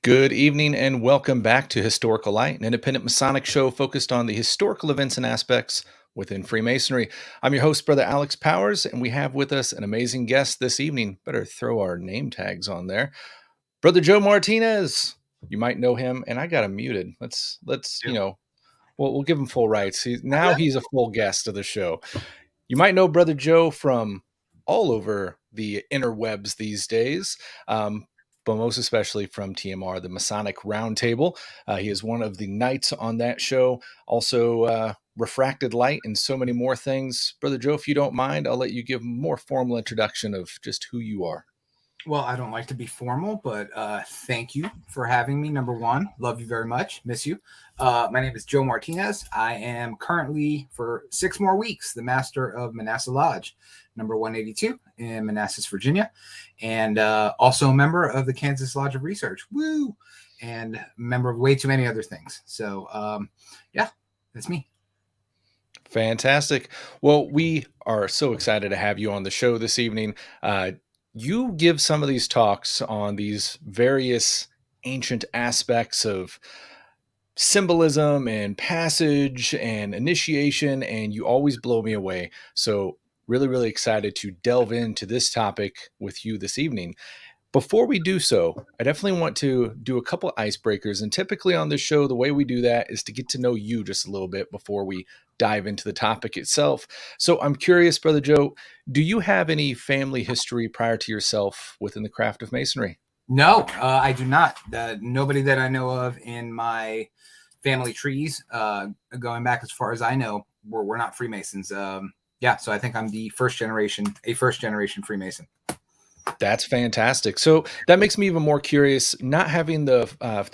Good evening and welcome back to Historical Light, an independent Masonic show focused on the historical events and aspects within Freemasonry. I'm your host, Brother Alex Powers, and we have with us an amazing guest this evening. Better throw our name tags on there. Brother Joe Martinez. You might know him, and I got him muted. Let's Do. we'll give him full rights. Now Yeah. he's a full guest of the show. You might know Brother Joe from all over the interwebs these days, but most especially from TMR, the Masonic Roundtable. He is one of the knights on that show. Also, Refracted Light and so many more things. Brother Joe, if you don't mind, I'll let you give a more formal introduction of just who you are. Well, I don't like to be formal, but thank you for having me. Number one, love you very much. Miss you. My name is Joe Martinez. I am currently, for 6 more weeks, the master of Manassas Lodge, number 182 in Manassas, Virginia, and also a member of the Kansas Lodge of Research. Woo! And member of way too many other things. So, yeah, that's me. Fantastic. Well, we are so excited to have you on the show this evening. You give some of these talks on these various ancient aspects of symbolism and passage and initiation, and you always blow me away. So, really, really excited to delve into this topic with you this evening. Before we do so, I definitely want to do a couple icebreakers. And typically on this show, the way we do that is to get to know you just a little bit before we dive into the topic itself. So I'm curious, Brother Joe, do you have any family history prior to yourself within the craft of Masonry? No, I do not. Nobody that I know of in my family trees, going back as far as I know, we're not Freemasons. Yeah, so I think I'm a first generation Freemason. That's fantastic. So that makes me even more curious. Not having the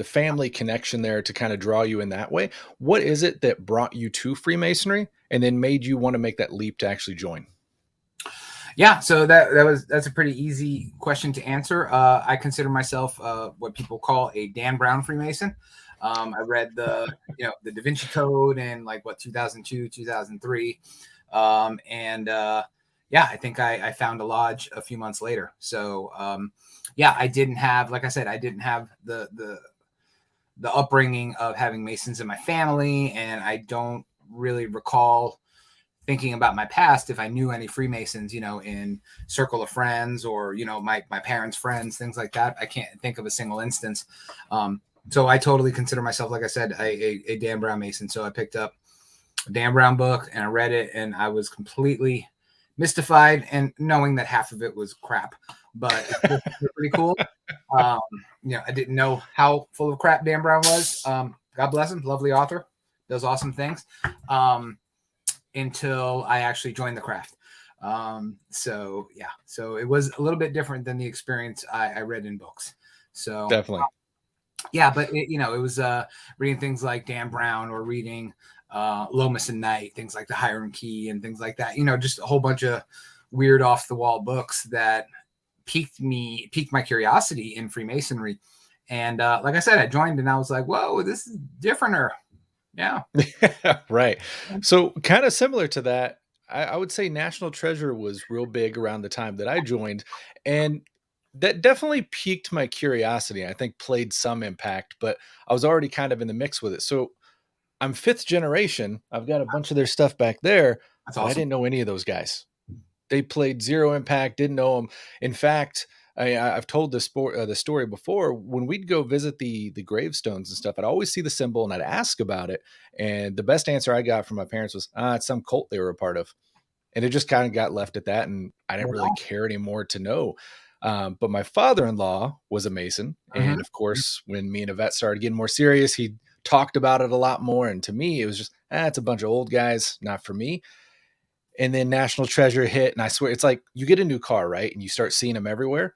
family connection there to kind of draw you in that way, what is it that brought you to Freemasonry and then made you want to make that leap to actually join? Yeah, so that's a pretty easy question to answer. I consider myself what people call a Dan Brown Freemason. I read the Da Vinci Code in like 2002, 2003, and yeah, I think I found a lodge a few months later. So yeah, I didn't have, like I said, I didn't have the upbringing of having Masons in my family, and I don't really recall thinking about my past if I knew any Freemasons, in circle of friends or, my parents' friends, things like that. I can't think of a single instance. So I totally consider myself, like I said, a Dan Brown Mason. So I picked up a Dan Brown book and I read it, and I was completely mystified, and knowing that half of it was crap, but it's pretty cool. Um, I didn't know how full of crap Dan Brown was. God bless him, lovely author, does awesome things. Until I actually joined the craft. So yeah, so it was a little bit different than the experience I read in books. So Definitely. yeah, but it was reading things like Dan Brown, or reading Lomas and Knight, things like the Hiram Key and things like that. Just a whole bunch of weird off the wall books that piqued my curiosity in Freemasonry. And like I said, I joined and I was like, whoa, this is different. Yeah. Right. So kind of similar to that, I would say National Treasure was real big around the time that I joined. And that definitely piqued my curiosity. I think played some impact, but I was already kind of in the mix with it. So I'm fifth generation. I've got a bunch of their stuff back there, That's but I awesome. didn't know any of those guys. They played zero impact, didn't know them. In fact, I've told the story before. When we'd go visit the gravestones and stuff, I'd always see the symbol and I'd ask about it. And the best answer I got from my parents was, it's some cult they were a part of. And it just kind of got left at that. And I didn't really care anymore to know. But my father-in-law was a Mason. Mhm. And of course, when me and Yvette started getting more serious, he talked about it a lot more. And to me, it was just, it's a bunch of old guys, not for me. And then National Treasure hit, and I swear it's like you get a new car, right? And you start seeing them everywhere.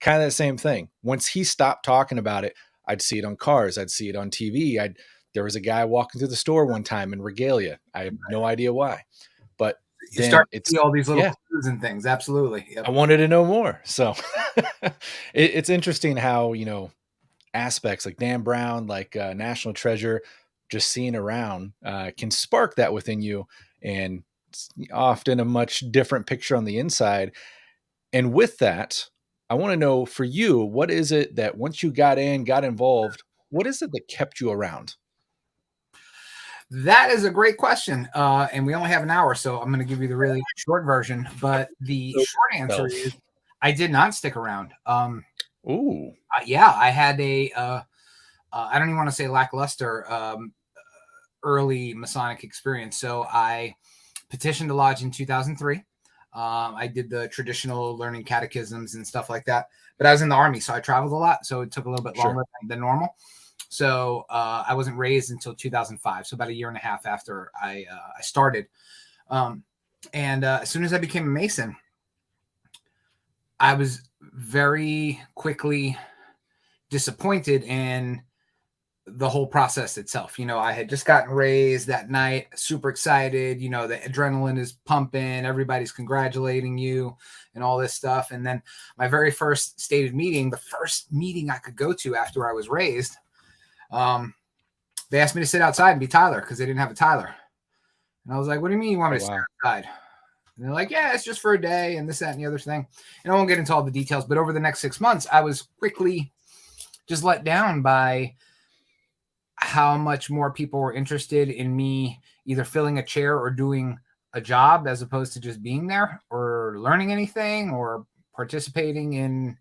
Kind of the same thing. Once he stopped talking about it, I'd see it on cars, I'd see it on TV. There was a guy walking through the store one time in regalia. I have no idea why, but You then start to see all these little yeah, clues and things. Absolutely. I Yep. wanted to know more. So it's interesting how aspects like Dan Brown, like National Treasure, just seeing around can spark that within you, and it's often a much different picture on the inside. And with that, I want to know for you, what is it that once you got involved, what is it that kept you around? That is a great question. And we only have an hour, so I'm going to give you the really short version. But the short answer is Self. I did not stick around. Ooh, Yeah, I had I don't even want to say lackluster early Masonic experience. So I petitioned to lodge in 2003. I did the traditional learning catechisms and stuff like that. But I was in the Army, so I traveled a lot. So it took a little bit sure. longer than normal. So I wasn't raised until 2005. So about a year and a half after I started. And as soon as I became a Mason, I was very quickly disappointed in the whole process itself. I had just gotten raised that night, super excited. The adrenaline is pumping, everybody's congratulating you and all this stuff. And then my very first stated meeting, the first meeting I could go to after I was raised, they asked me to sit outside and be Tyler because they didn't have a Tyler. And I was like, what do you mean you want Oh, me to sit wow. outside? And they're like, yeah, it's just for a day and this, that, and the other thing. And I won't get into all the details, but over the next 6 months, I was quickly just let down by how much more people were interested in me either filling a chair or doing a job as opposed to just being there or learning anything or participating in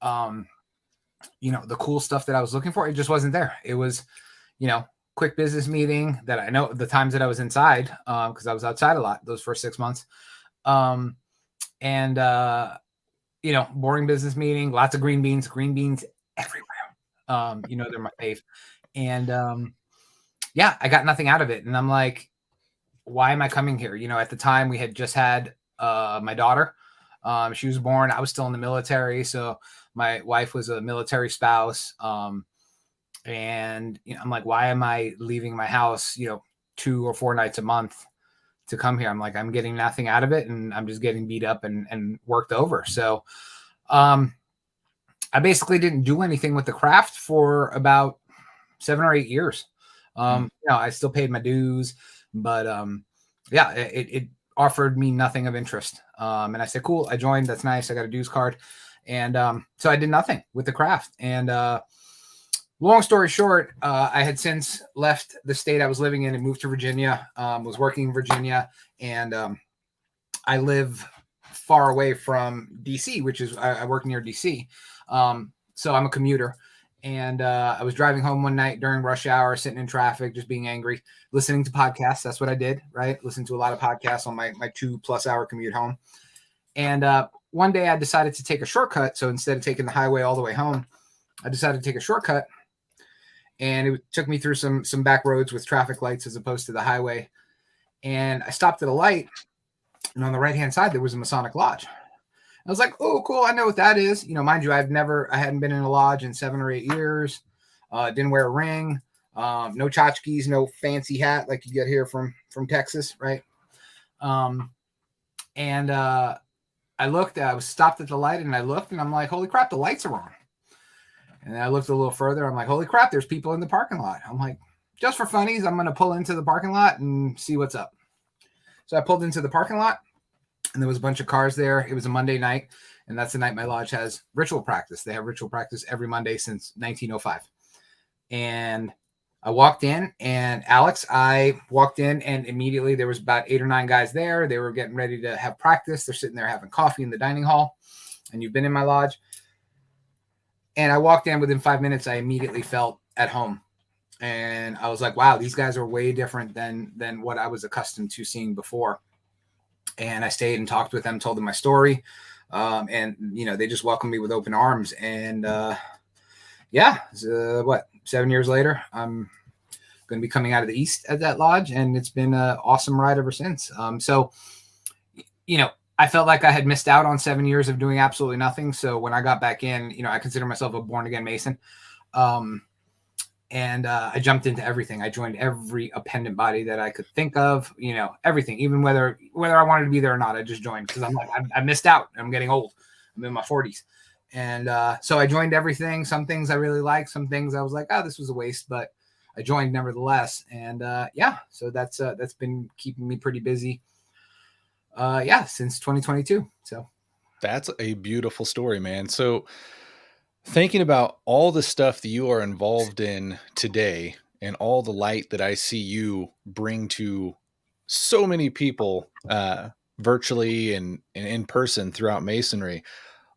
the cool stuff that I was looking for. It just wasn't there. It was quick business meeting that I know the times that I was inside because I was outside a lot those first 6 months, and boring business meeting, lots of green beans everywhere. They're my fave. And yeah, I got nothing out of it. And I'm like, why am I coming here? At the time we had just had my daughter. She was born. I was still in the military. So my wife was a military spouse. And I'm like, why am I leaving my house, 2 or 4 nights a month to come here? I'm like, I'm getting nothing out of it. And I'm just getting beat up and worked over. So I basically didn't do anything with the craft for about 7 or 8 years. Mm. I still paid my dues, but yeah, it offered me nothing of interest. And I said, cool, I joined. That's nice. I got a dues card. And so I did nothing with the craft. And long story short, I had since left the state I was living in and moved to Virginia, was working in Virginia. And I live far away from DC, which is, I work near DC. So I'm a commuter. And I was driving home one night during rush hour, sitting in traffic, just being angry, listening to podcasts. That's what I did, right? Listen to a lot of podcasts on my 2+ hour commute home. And one day I decided to take a shortcut. So instead of taking the highway all the way home, I decided to take a shortcut. And it took me through some back roads with traffic lights as opposed to the highway. And I stopped at a light. And on the right-hand side, there was a Masonic lodge. I was like, oh, cool. I know what that is. Mind you, I hadn't been in a lodge in 7 or 8 years. Didn't wear a ring. No tchotchkes, no fancy hat like you get here from Texas, right? And I was stopped at the light and I looked and I'm like, holy crap, the lights are on. And I looked a little further. I'm like, holy crap, there's people in the parking lot. I'm like, just for funnies, I'm going to pull into the parking lot and see what's up. So I pulled into the parking lot. And there was a bunch of cars there. It was a Monday night, and that's the night my lodge has ritual practice. They have ritual practice every Monday since 1905. And I walked in, and I walked in, and immediately there was about 8 or 9 guys there. They were getting ready to have practice. They're sitting there having coffee in the dining hall, and you've been in my lodge. And I walked in within 5 minutes. I immediately felt at home. And I was like, wow, these guys are way different than what I was accustomed to seeing before. And I stayed and talked with them, told them my story. And, they just welcomed me with open arms. And yeah, 7 years later, I'm going to be coming out of the East at that lodge. And it's been an awesome ride ever since. So, I felt like I had missed out on 7 years of doing absolutely nothing. So when I got back in, I consider myself a born again Mason. And I jumped into everything. I joined every appendant body that I could think of, everything, even whether I wanted to be there or not. I just joined because I'm like, I missed out. I'm getting old. I'm in my 40s. And so I joined everything. Some things I really liked. Some things I was like, oh, this was a waste. But I joined nevertheless. And yeah, so that's been keeping me pretty busy. Yeah, since 2022. So That's a beautiful story, man. So, thinking about all the stuff that you are involved in today and all the light that I see you bring to so many people virtually and in person throughout Masonry,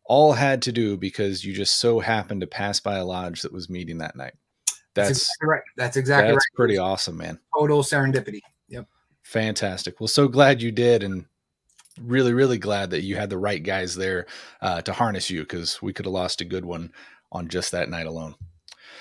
all had to do because you just so happened to pass by a lodge that was meeting that night. That's That's exactly right. That's exactly right. that's It pretty was awesome, man. total serendipity. Yep. Fantastic. Well, so glad you did, and really, really glad that you had the right guys there to harness you, because we could have lost a good one on just that night alone.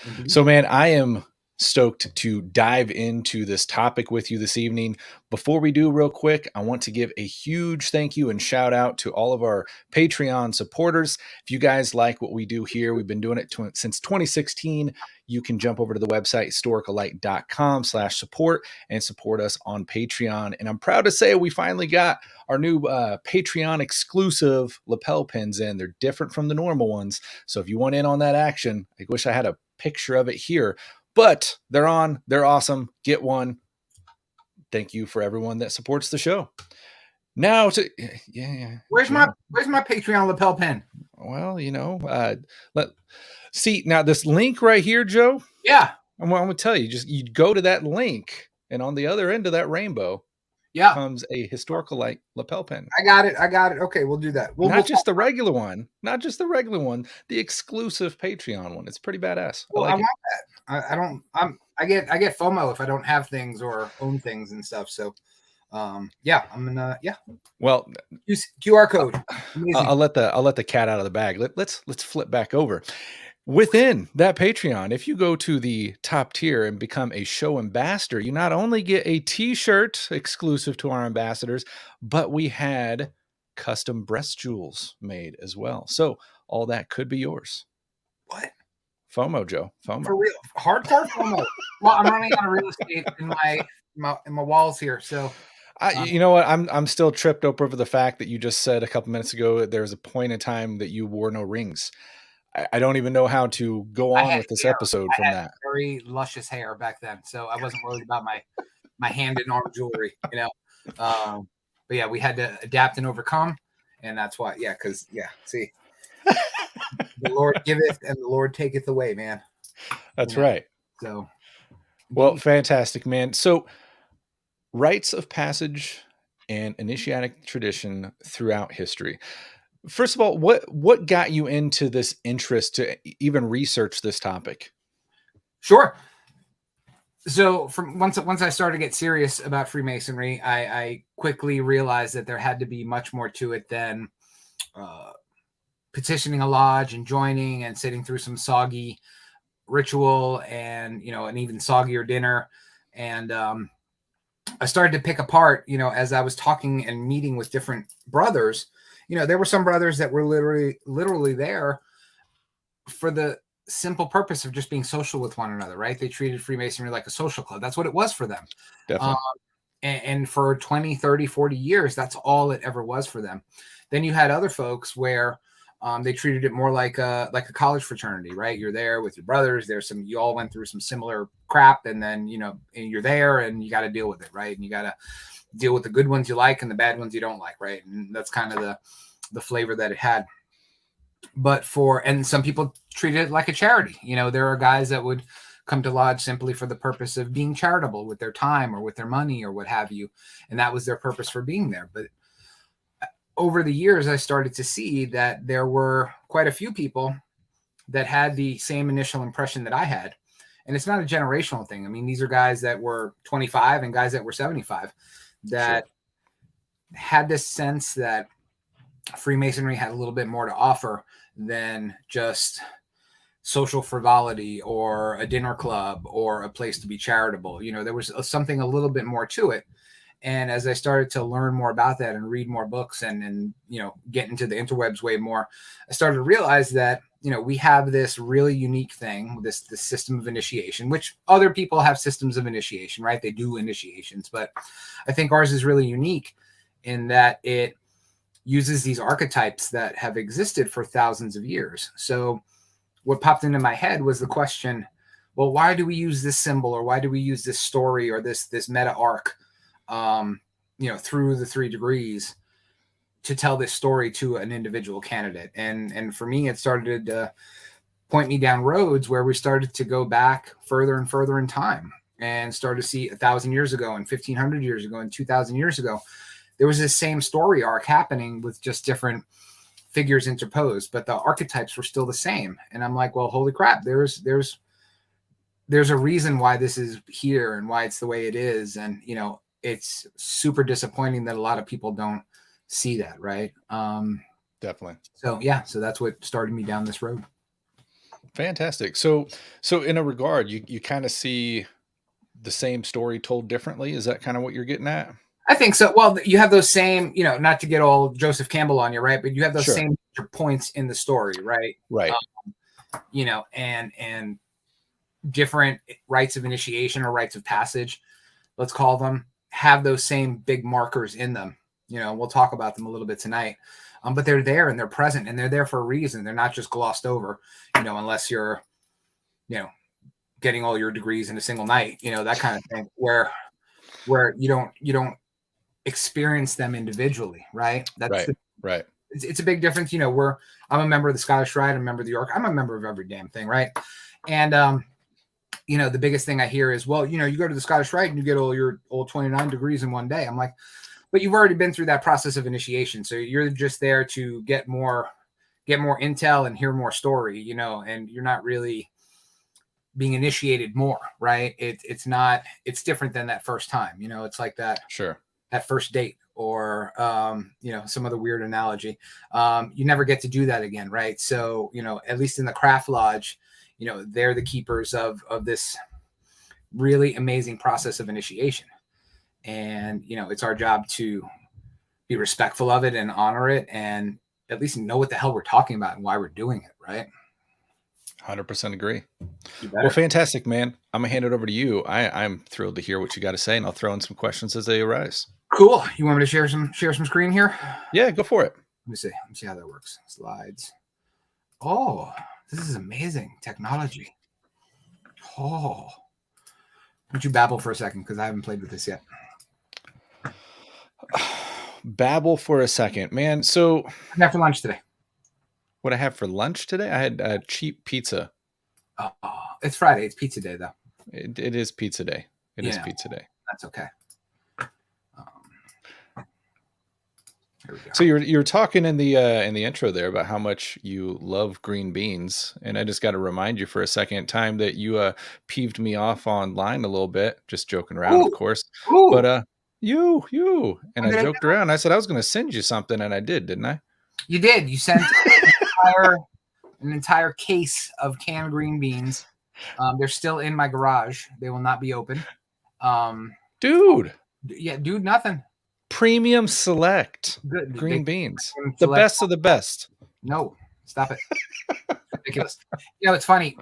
Indeed. So, man, I am stoked to dive into this topic with you this evening. Before we do, real quick, I want to give a huge thank you and shout out to all of our Patreon supporters. If you guys like what we do here, we've been doing it since 2016. You can jump over to the website, historicallight.com/support, and support us on Patreon. And I'm proud to say we finally got our new Patreon exclusive lapel pins in. They're different from the normal ones. So if you want in on that action, I wish I had a picture of it here, but they're on. They're awesome. Get one. Thank you for everyone that supports the show. Now to Where's my Patreon lapel pin? Well, see now this link right here, Joe. Yeah. I'm gonna tell you, you go to that link, and on the other end of that rainbow, comes a historical light lapel pin. I got it. Okay, we'll do that. Not just the regular one, the exclusive Patreon one. It's pretty badass. Well, I like it. I get FOMO if I don't have things or own things and stuff. So, I'm gonna Well, use QR code. I'll let the cat out of the bag. Let's flip back over. Within that Patreon, if you go to the top tier and become a show ambassador, you not only get a t-shirt exclusive to our ambassadors, but we had custom breast jewels made as well. So all that could be yours. What? FOMO, Joe. FOMO. For real. Hardcore FOMO. Well, I'm running out of real estate in my walls here. So you know what? I'm still tripped up over the fact that you just said a couple minutes ago there was a point in time that you wore no rings. I don't even know how to go on with this episode from that. Very luscious hair back then, so I wasn't worried about my hand and arm jewelry, But yeah, we had to adapt and overcome, and that's why. Yeah, because see, the Lord giveth and the Lord taketh away, man. That's right. So, well, fantastic, man. So, rites of passage and initiatic tradition throughout history. First of all, what got you into this interest to even research this topic? Sure. So from once I started to get serious about Freemasonry, I quickly realized that there had to be much more to it than petitioning a lodge and joining and sitting through some soggy ritual and an even soggier dinner. And I started to pick apart, as I was talking and meeting with different brothers. There were some brothers that were literally there for the simple purpose of just being social with one another, right? They treated Freemasonry like a social club. That's what it was for them. Definitely. And for 20, 30, 40 years, that's all it ever was for them. Then you had other folks where they treated it more like a college fraternity, right? You're there with your brothers. You all went through some similar crap, and then, and you're there and you got to deal with it, right? And you got to deal with the good ones you like and the bad ones you don't like, right? And that's kind of the flavor that it had. But and some people treated it like a charity. There are guys that would come to lodge simply for the purpose of being charitable with their time or with their money or what have you. And that was their purpose for being there. But over the years, I started to see that there were quite a few people that had the same initial impression that I had. And it's not a generational thing. I mean, these are guys that were 25 and guys that were 75 that had this sense that Freemasonry had a little bit more to offer than just social frivolity or a dinner club or a place to be charitable. There was something a little bit more to it. And as I started to learn more about that and read more books and get into the interwebs way more, I started to realize that, we have this really unique thing, this system of initiation, which other people have systems of initiation, right? They do initiations, but I think ours is really unique in that it uses these archetypes that have existed for thousands of years. So what popped into my head was the question, well, why do we use this symbol, or why do we use this story or this meta arc, through the 3 degrees to tell this story to an individual candidate. And for me, it started to point me down roads where we started to go back further and further in time and started to see 1,000 years ago and 1,500 years ago and 2,000 years ago. There was this same story arc happening with just different figures interposed, but the archetypes were still the same. And I'm like, well, holy crap, there's a reason why this is here and why it's the way it is. And, you know, it's super disappointing that a lot of people don't see that. Right. Definitely. So, yeah, so that's what started me down this road. Fantastic. So in a regard, you kind of see the same story told differently. Is that kind of what you're getting at? I think so. Well, you have those same, you know, not to get all Joseph Campbell on you, right? But you have those Sure. same points in the story, right? Right. You know, and different rites of initiation or rites of passage, let's call them, have those same big markers in them. You know, we'll talk about them a little bit tonight. But they're there and they're present and they're there for a reason. They're not just glossed over, you know, unless you're, you know, getting all your degrees in a single night, you know, that kind of thing, where you don't experience them individually, right? That's right. It's a big difference. You know, I'm a member of the Scottish Rite, I'm a member of the York, I'm a member of every damn thing, right? And you know, the biggest thing I hear is, well, you know, you go to the Scottish Rite and you get all your old 29 degrees in one day. I'm like, but you've already been through that process of initiation. So you're just there to get more intel and hear more story, you know, and you're not really being initiated more, right? It's different than that first time, you know, it's like that. Sure. That first date or, you know, some other weird analogy. You never get to do that again, right? So, you know, at least in the craft lodge, you know, they're the keepers of this really amazing process of initiation. And, you know, it's our job to be respectful of it and honor it and at least know what the hell we're talking about and why we're doing it, right? 100% agree. Well, fantastic, man. I'm going to hand it over to you. I'm thrilled to hear what you got to say, and I'll throw in some questions as they arise. Cool. You want me to share some screen here? Yeah, go for it. Let me see how that works. Slides. Oh, this is amazing technology. Oh, why don't you babble for a second because I haven't played with this yet. Babble for a second, man. So what did I have for lunch today? What I have for lunch today? I had cheap pizza. Oh, it's Friday. It's pizza day, though. It is pizza day. It is pizza day. That's okay. Here we go. So you're talking in the intro there about how much you love green beans, and I just got to remind you for a second time that you peeved me off online a little bit, just joking around, of course. But you and I joked around. I said I was going to send you something, and I did, didn't I? You did. You sent an entire case of canned green beans. They're still in my garage. They will not be open. Dude. Yeah, dude, nothing. Premium select green beans. The best of the best. No, stop it. Ridiculous. You know, it's funny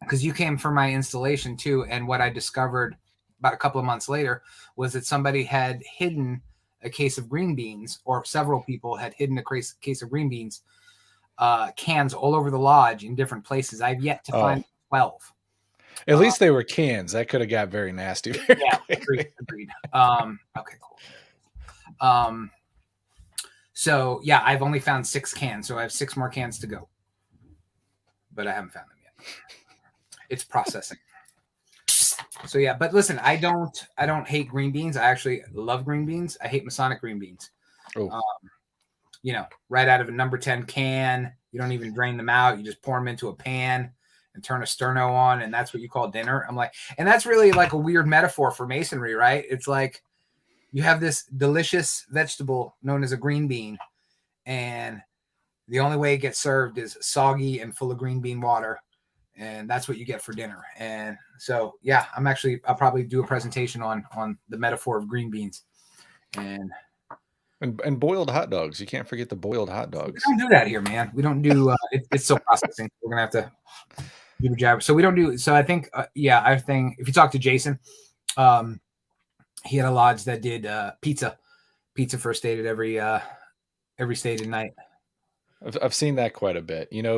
because you came for my installation too. And what I discovered about a couple of months later was that somebody had hidden a case of green beans, or several people had hidden a case of green beans, cans all over the lodge in different places. I've yet to find 12. At least they were cans. That could have got very nasty. Yeah, agreed. Okay, cool. So yeah, I've only found 6 cans, so I have 6 more cans to go, but I haven't found them yet. It's processing. So yeah, but listen, I don't hate green beans. I actually love green beans. I hate Masonic green beans. You know, right out of a number 10 can. You don't even drain them out. You just pour them into a pan and turn a sterno on, and that's what you call dinner. I'm like, and that's really like a weird metaphor for masonry, right? It's like you have this delicious vegetable known as a green bean, and the only way it gets served is soggy and full of green bean water, and that's what you get for dinner. And so, yeah, I'll probably do a presentation on the metaphor of green beans. And boiled hot dogs. You can't forget the boiled hot dogs. We don't do that here, man. We don't do it's still processing. We're gonna have to do the job. So we don't do. So I think, I think if you talk to Jason, he had a lodge that did pizza first date at every stated night. I've seen that quite a bit. You know,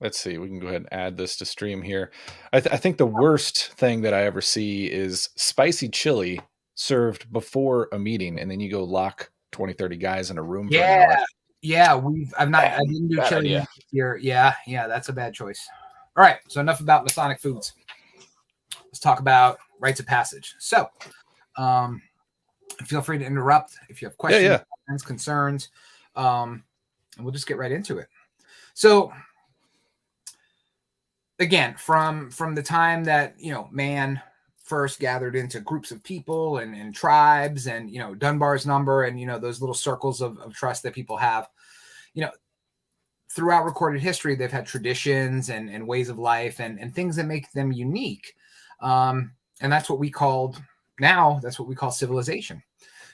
let's see, we can go ahead and add this to stream here. I think the worst thing that I ever see is spicy chili served before a meeting, and then you go lock 20, 30 guys in a room for an hour. Yeah. Yeah. I didn't do Bad chili idea. meat this year. Yeah. Yeah. That's a bad choice. All right. So enough about Masonic foods. Let's talk about rites of passage. So, feel free to interrupt if you have questions, comments, concerns, and we'll just get right into it. So, again, from the time that man first gathered into groups of people and tribes, and Dunbar's number, and those little circles of trust that people have, throughout recorded history, they've had traditions and ways of life and things that make them unique. And that's what we call civilization.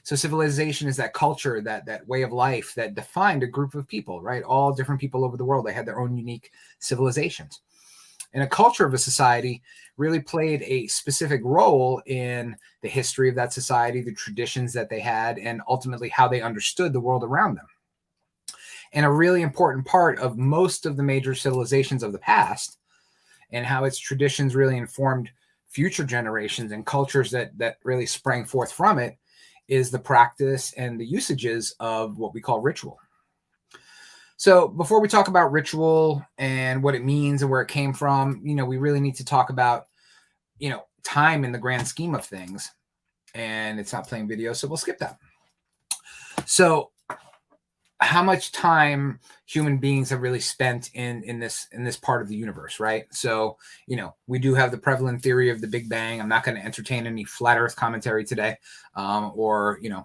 So civilization is that culture, that way of life that defined a group of people, right? All different people over the world, they had their own unique civilizations. And a culture of a society really played a specific role in the history of that society, the traditions that they had, and ultimately how they understood the world around them. And a really important part of most of the major civilizations of the past, and how its traditions really informed future generations and cultures that really sprang forth from it, is the practice and the usages of what we call ritual. So before we talk about ritual and what it means and where it came from, we really need to talk about, time in the grand scheme of things. And it's not playing video, so we'll skip that. So how much time human beings have really spent in this part of the universe, right? So, we do have the prevalent theory of the Big Bang. I'm not going to entertain any flat Earth commentary today, or the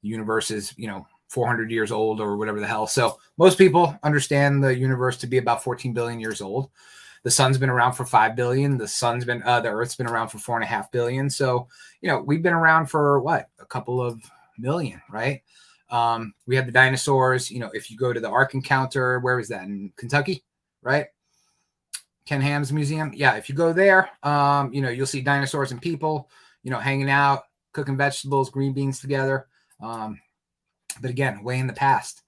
universe is 400 years old or whatever the hell. So most people understand the universe to be about 14 billion years old. The sun's been around for 5 billion. The Earth's been around for 4.5 billion. So we've been around for a couple of million, right? We had the dinosaurs. If you go to the Ark Encounter, where is that, in Kentucky, right? Ken Ham's museum. Yeah, if you go there, you'll see dinosaurs and people, hanging out, cooking vegetables, green beans together. But again, way in the past.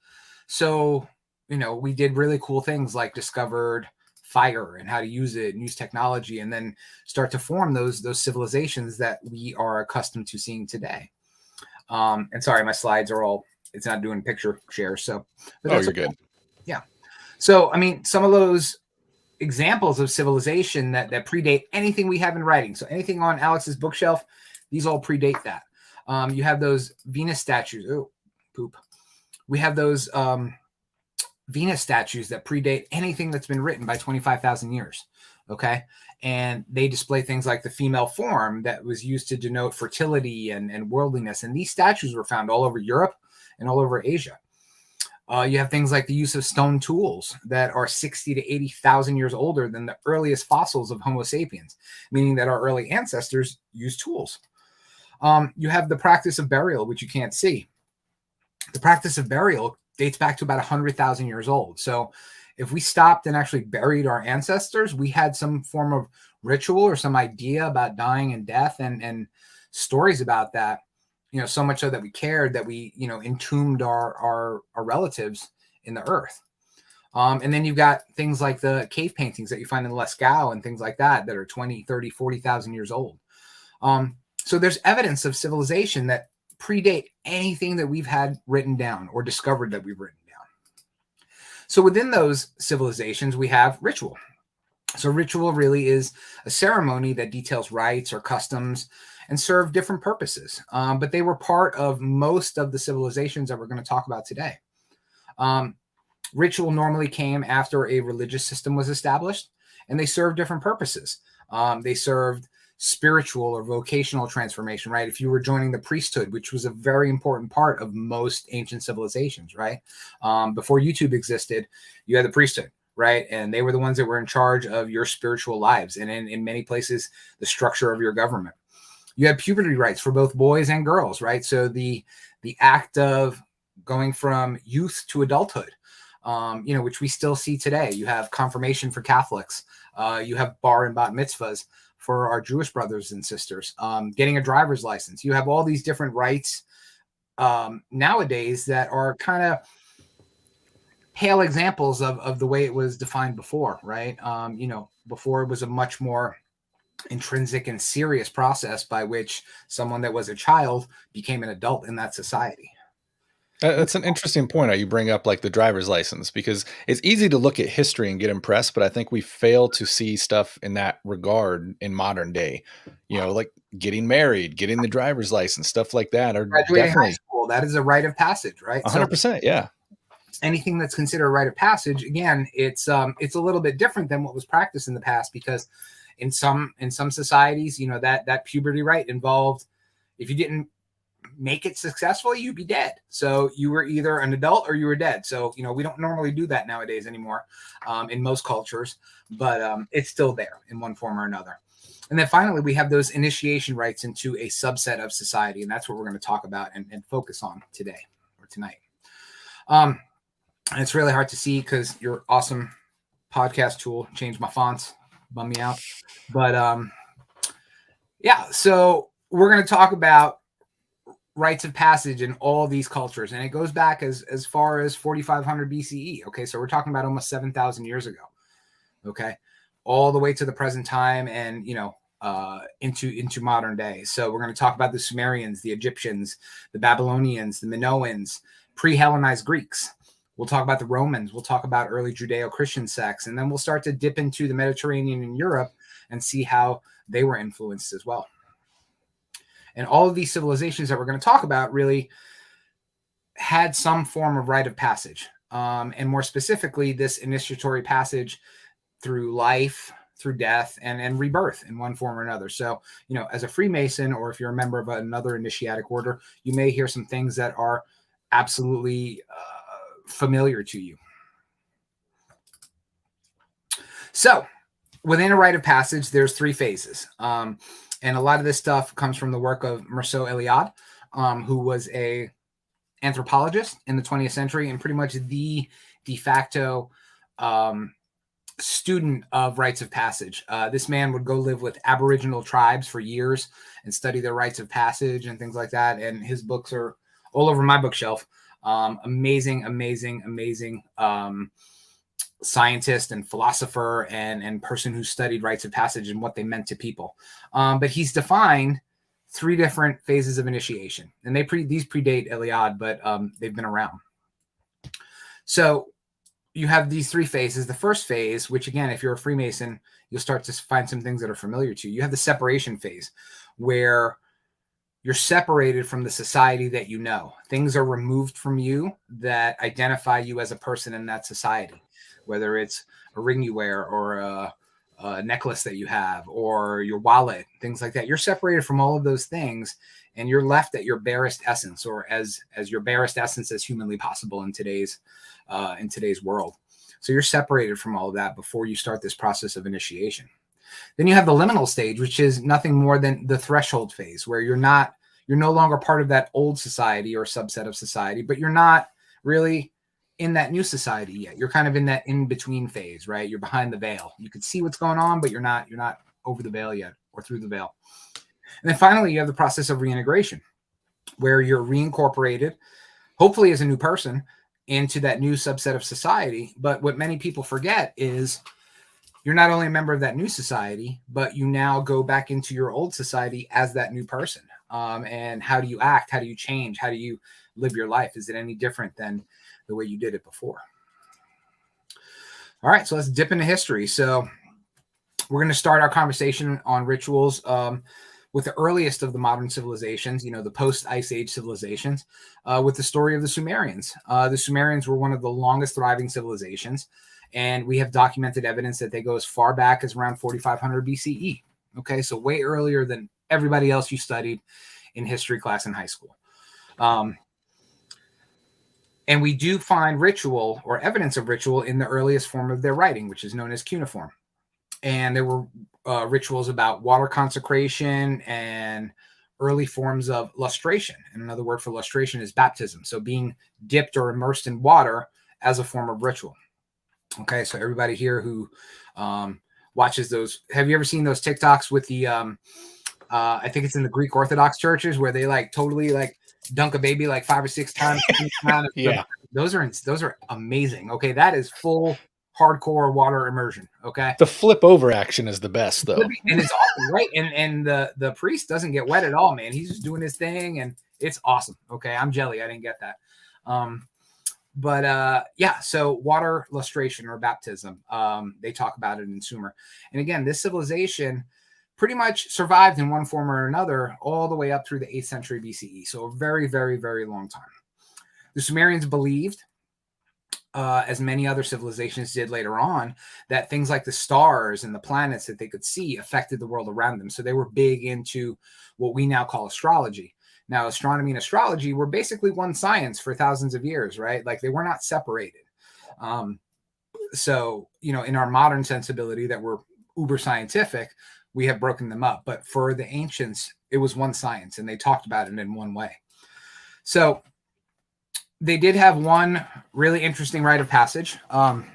So, we did really cool things like discovered fire and how to use it and use technology, and then start to form those civilizations that we are accustomed to seeing today. And sorry, my slides are it's not doing picture share. So, but you're good. Yeah. So, some of those examples of civilization that predate anything we have in writing. So anything on Alex's bookshelf, these all predate that. You have those Venus statues. Oh, poop. We have those Venus statues that predate anything that's been written by 25,000 years. Okay. And they display things like the female form that was used to denote fertility and worldliness. And these statues were found all over Europe and all over Asia. You have things like the use of stone tools that are 60 to 80,000 years older than the earliest fossils of Homo sapiens, meaning that our early ancestors used tools. You have the practice of burial, which you can't see. The practice of burial dates back to about 100,000 years old. So if we stopped and actually buried our ancestors, we had some form of ritual or some idea about dying and death and stories about that, so much so that we cared, that we, entombed our relatives in the earth. And then you've got things like the cave paintings that you find in Lascaux and things like that are 20, 30, 40,000 years old. So there's evidence of civilization that predate anything that we've had written down or discovered that we've written down. So within those civilizations, we have ritual. So ritual really is a ceremony that details rites or customs and serve different purposes. But they were part of most of the civilizations that we're going to talk about today. Ritual normally came after a religious system was established, and they served different purposes. They served spiritual or vocational transformation, right? If you were joining the priesthood, which was a very important part of most ancient civilizations, right? Before YouTube existed, you had the priesthood, right? And they were the ones that were in charge of your spiritual lives, and in many places, the structure of your government. You had puberty rites for both boys and girls, right? So the act of going from youth to adulthood, which we still see today. You have confirmation for Catholics. You have bar and bat mitzvahs for our Jewish brothers and sisters. Getting a driver's license. You have all these different rites nowadays that are kind of pale examples of the way it was defined before, right? Before it was a much more intrinsic and serious process by which someone that was a child became an adult in that society. That's an interesting point how you bring up like the driver's license, because it's easy to look at history and get impressed, but I think we fail to see stuff in that regard in modern day. Like getting married, getting the driver's license, stuff like that are Graduating high definitely school, that is a rite of passage, right? So 100%. Yeah. anything that's considered a rite of passage, again, it's a little bit different than what was practiced in the past, because in some societies, that puberty rite involved, if you didn't make it successfully, you'd be dead. So you were either an adult or you were dead. So we don't normally do that nowadays anymore, in most cultures, but it's still there in one form or another. And then finally, we have those initiation rites into a subset of society, and that's what we're going to talk about and focus on today or tonight. And it's really hard to see because your awesome podcast tool changed my fonts, bum me out. But yeah, so we're going to talk about rites of passage in all these cultures, and it goes back as far as 4500 BCE. Okay, so we're talking about almost 7,000 years ago. Okay, all the way to the present time, and into modern day. So we're going to talk about the Sumerians, the Egyptians, the Babylonians, the Minoans, pre-Hellenized Greeks. We'll talk about the Romans. We'll talk about early Judeo-Christian sects, and then we'll start to dip into the Mediterranean and Europe and see how they were influenced as well. And all of these civilizations that we're going to talk about really had some form of rite of passage, and more specifically, this initiatory passage through life, through death, and rebirth in one form or another. So, as a Freemason, or if you're a member of another initiatic order, you may hear some things that are absolutely familiar to you. So within a rite of passage, there's 3 phases. And a lot of this stuff comes from the work of Mircea Eliade, who was a anthropologist in the 20th century and pretty much the de facto student of rites of passage. This man would go live with Aboriginal tribes for years and study their rites of passage and things like that. And his books are all over my bookshelf. Amazing scientist and philosopher and person who studied rites of passage and what they meant to people. But he's defined 3 different phases of initiation, and these predate Eliade, but they've been around. So you have these 3 phases. The first phase, which again, if you're a Freemason, you'll start to find some things that are familiar to you. You have the separation phase, where you're separated from the society that you know. Things are removed from you that identify you as a person in that society, whether it's a ring you wear or a necklace that you have or your wallet, things like that. You're separated from all of those things, and you're left at your barest essence, or as your barest essence as humanly possible in today's world. So you're separated from all of that before you start this process of initiation. Then you have the liminal stage, which is nothing more than the threshold phase, where you're no longer part of that old society or subset of society, but you're not really in that new society yet. You're kind of in that in-between phase, right? You're behind the veil. You can see what's going on, but you're not over the veil yet, or through the veil. And then finally, you have the process of reintegration, where you're reincorporated, hopefully as a new person, into that new subset of society. But what many people forget is you're not only a member of that new society, but you now go back into your old society as that new person. And how do you act? How do you change? How do you live your life? Is it any different than the way you did it before? All right, so let's dip into history. So we're going to start our conversation on rituals with the earliest of the modern civilizations, the post-Ice Age civilizations, with the story of the Sumerians. The Sumerians were one of the longest thriving civilizations, and we have documented evidence that they go as far back as around 4500 BCE. Okay, so way earlier than everybody else you studied in history class in high school. And we do find ritual or evidence of ritual in the earliest form of their writing, which is known as cuneiform. And there were rituals about water consecration and early forms of lustration. And another word for lustration is baptism. So being dipped or immersed in water as a form of ritual. Okay, so everybody here who watches those, have you ever seen those TikToks with the, I think it's in the Greek Orthodox churches where they totally dunk a baby 5 or 6 times? Yeah. Those are amazing. Okay, that is full hardcore water immersion. Okay, The flip over action is the best, though. and it's awesome, right? And the priest doesn't get wet at all, man. He's just doing his thing, and it's awesome. Okay, I'm jelly. I didn't get that. Yeah, so water lustration or baptism, they talk about it in Sumer. And again, this civilization pretty much survived in one form or another all the way up through the 8th century BCE. So a very, very, very long time. The Sumerians believed, as many other civilizations did later on, that things like the stars and the planets that they could see affected the world around them. So they were big into what we now call astrology. Now, astronomy and astrology were basically one science for thousands of years, right? Like they were not separated. So, in our modern sensibility that we're uber scientific, we have broken them up. But for the ancients, it was one science and they talked about it in one way. So they did have one really interesting rite of passage. And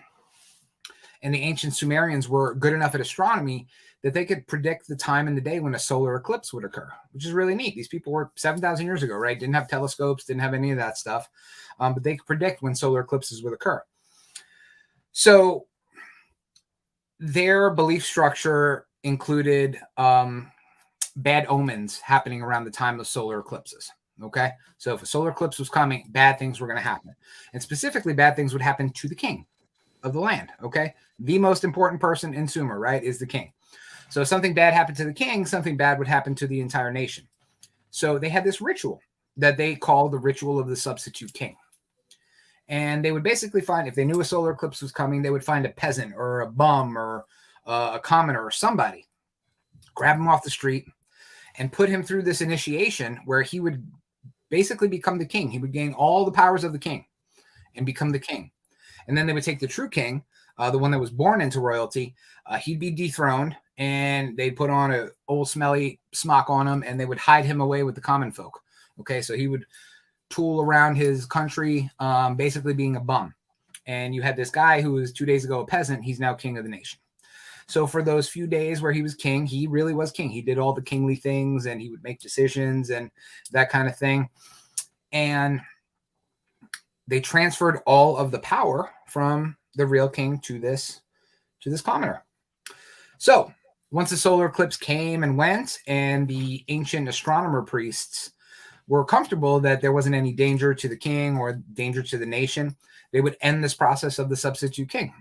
the ancient Sumerians were good enough at astronomy that they could predict the time in the day when a solar eclipse would occur, which is really neat. These people were 7,000 years ago, right? Didn't have telescopes, didn't have any of that stuff. But they could predict when solar eclipses would occur. So their belief structure included bad omens happening around the time of solar eclipses. Okay. So if a solar eclipse was coming, bad things were going to happen. And specifically, bad things would happen to the king of the land. Okay. The most important person in Sumer, right, is the king. So if something bad happened to the king, something bad would happen to the entire nation. So they had this ritual that they called the ritual of the substitute king. And they would basically find, if they knew a solar eclipse was coming, they would find a peasant or a bum or a commoner or somebody, grab him off the street and put him through this initiation where he would basically become the king. He would gain all the powers of the king and become the king. And then they would take the true king, the one that was born into royalty. He'd be dethroned and they'd put on an old smelly smock on him and they would hide him away with the common folk. Okay, so he would tool around his country, basically being a bum. And you had this guy who was 2 days ago a peasant. He's now king of the nation. So for those few days where he was king, he really was king. He did all the kingly things and he would make decisions and that kind of thing. And they transferred all of the power from the real king to this commoner. So once the solar eclipse came and went and the ancient astronomer priests were comfortable that there wasn't any danger to the king or danger to the nation, they would end this process of the substitute king.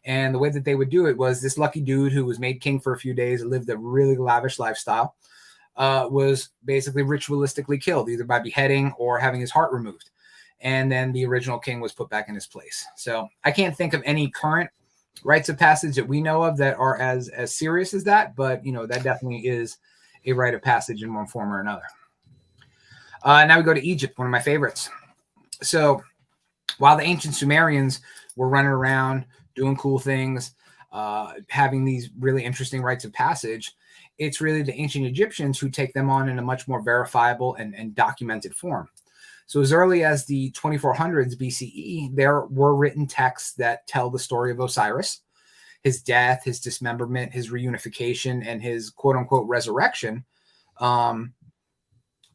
And the way that they would do it was this lucky dude who was made king for a few days, lived a really lavish lifestyle, was basically ritualistically killed, either by beheading or having his heart removed. And then the original king was put back in his place. So I can't think of any current rites of passage that we know of that are as serious as that, but that definitely is a rite of passage in one form or another. Now we go to Egypt, one of my favorites. So while the ancient Sumerians were running around doing cool things, having these really interesting rites of passage, it's really the ancient Egyptians who take them on in a much more verifiable and documented form. So as early as the 2400s BCE, there were written texts that tell the story of Osiris, his death, his dismemberment, his reunification, and his quote-unquote resurrection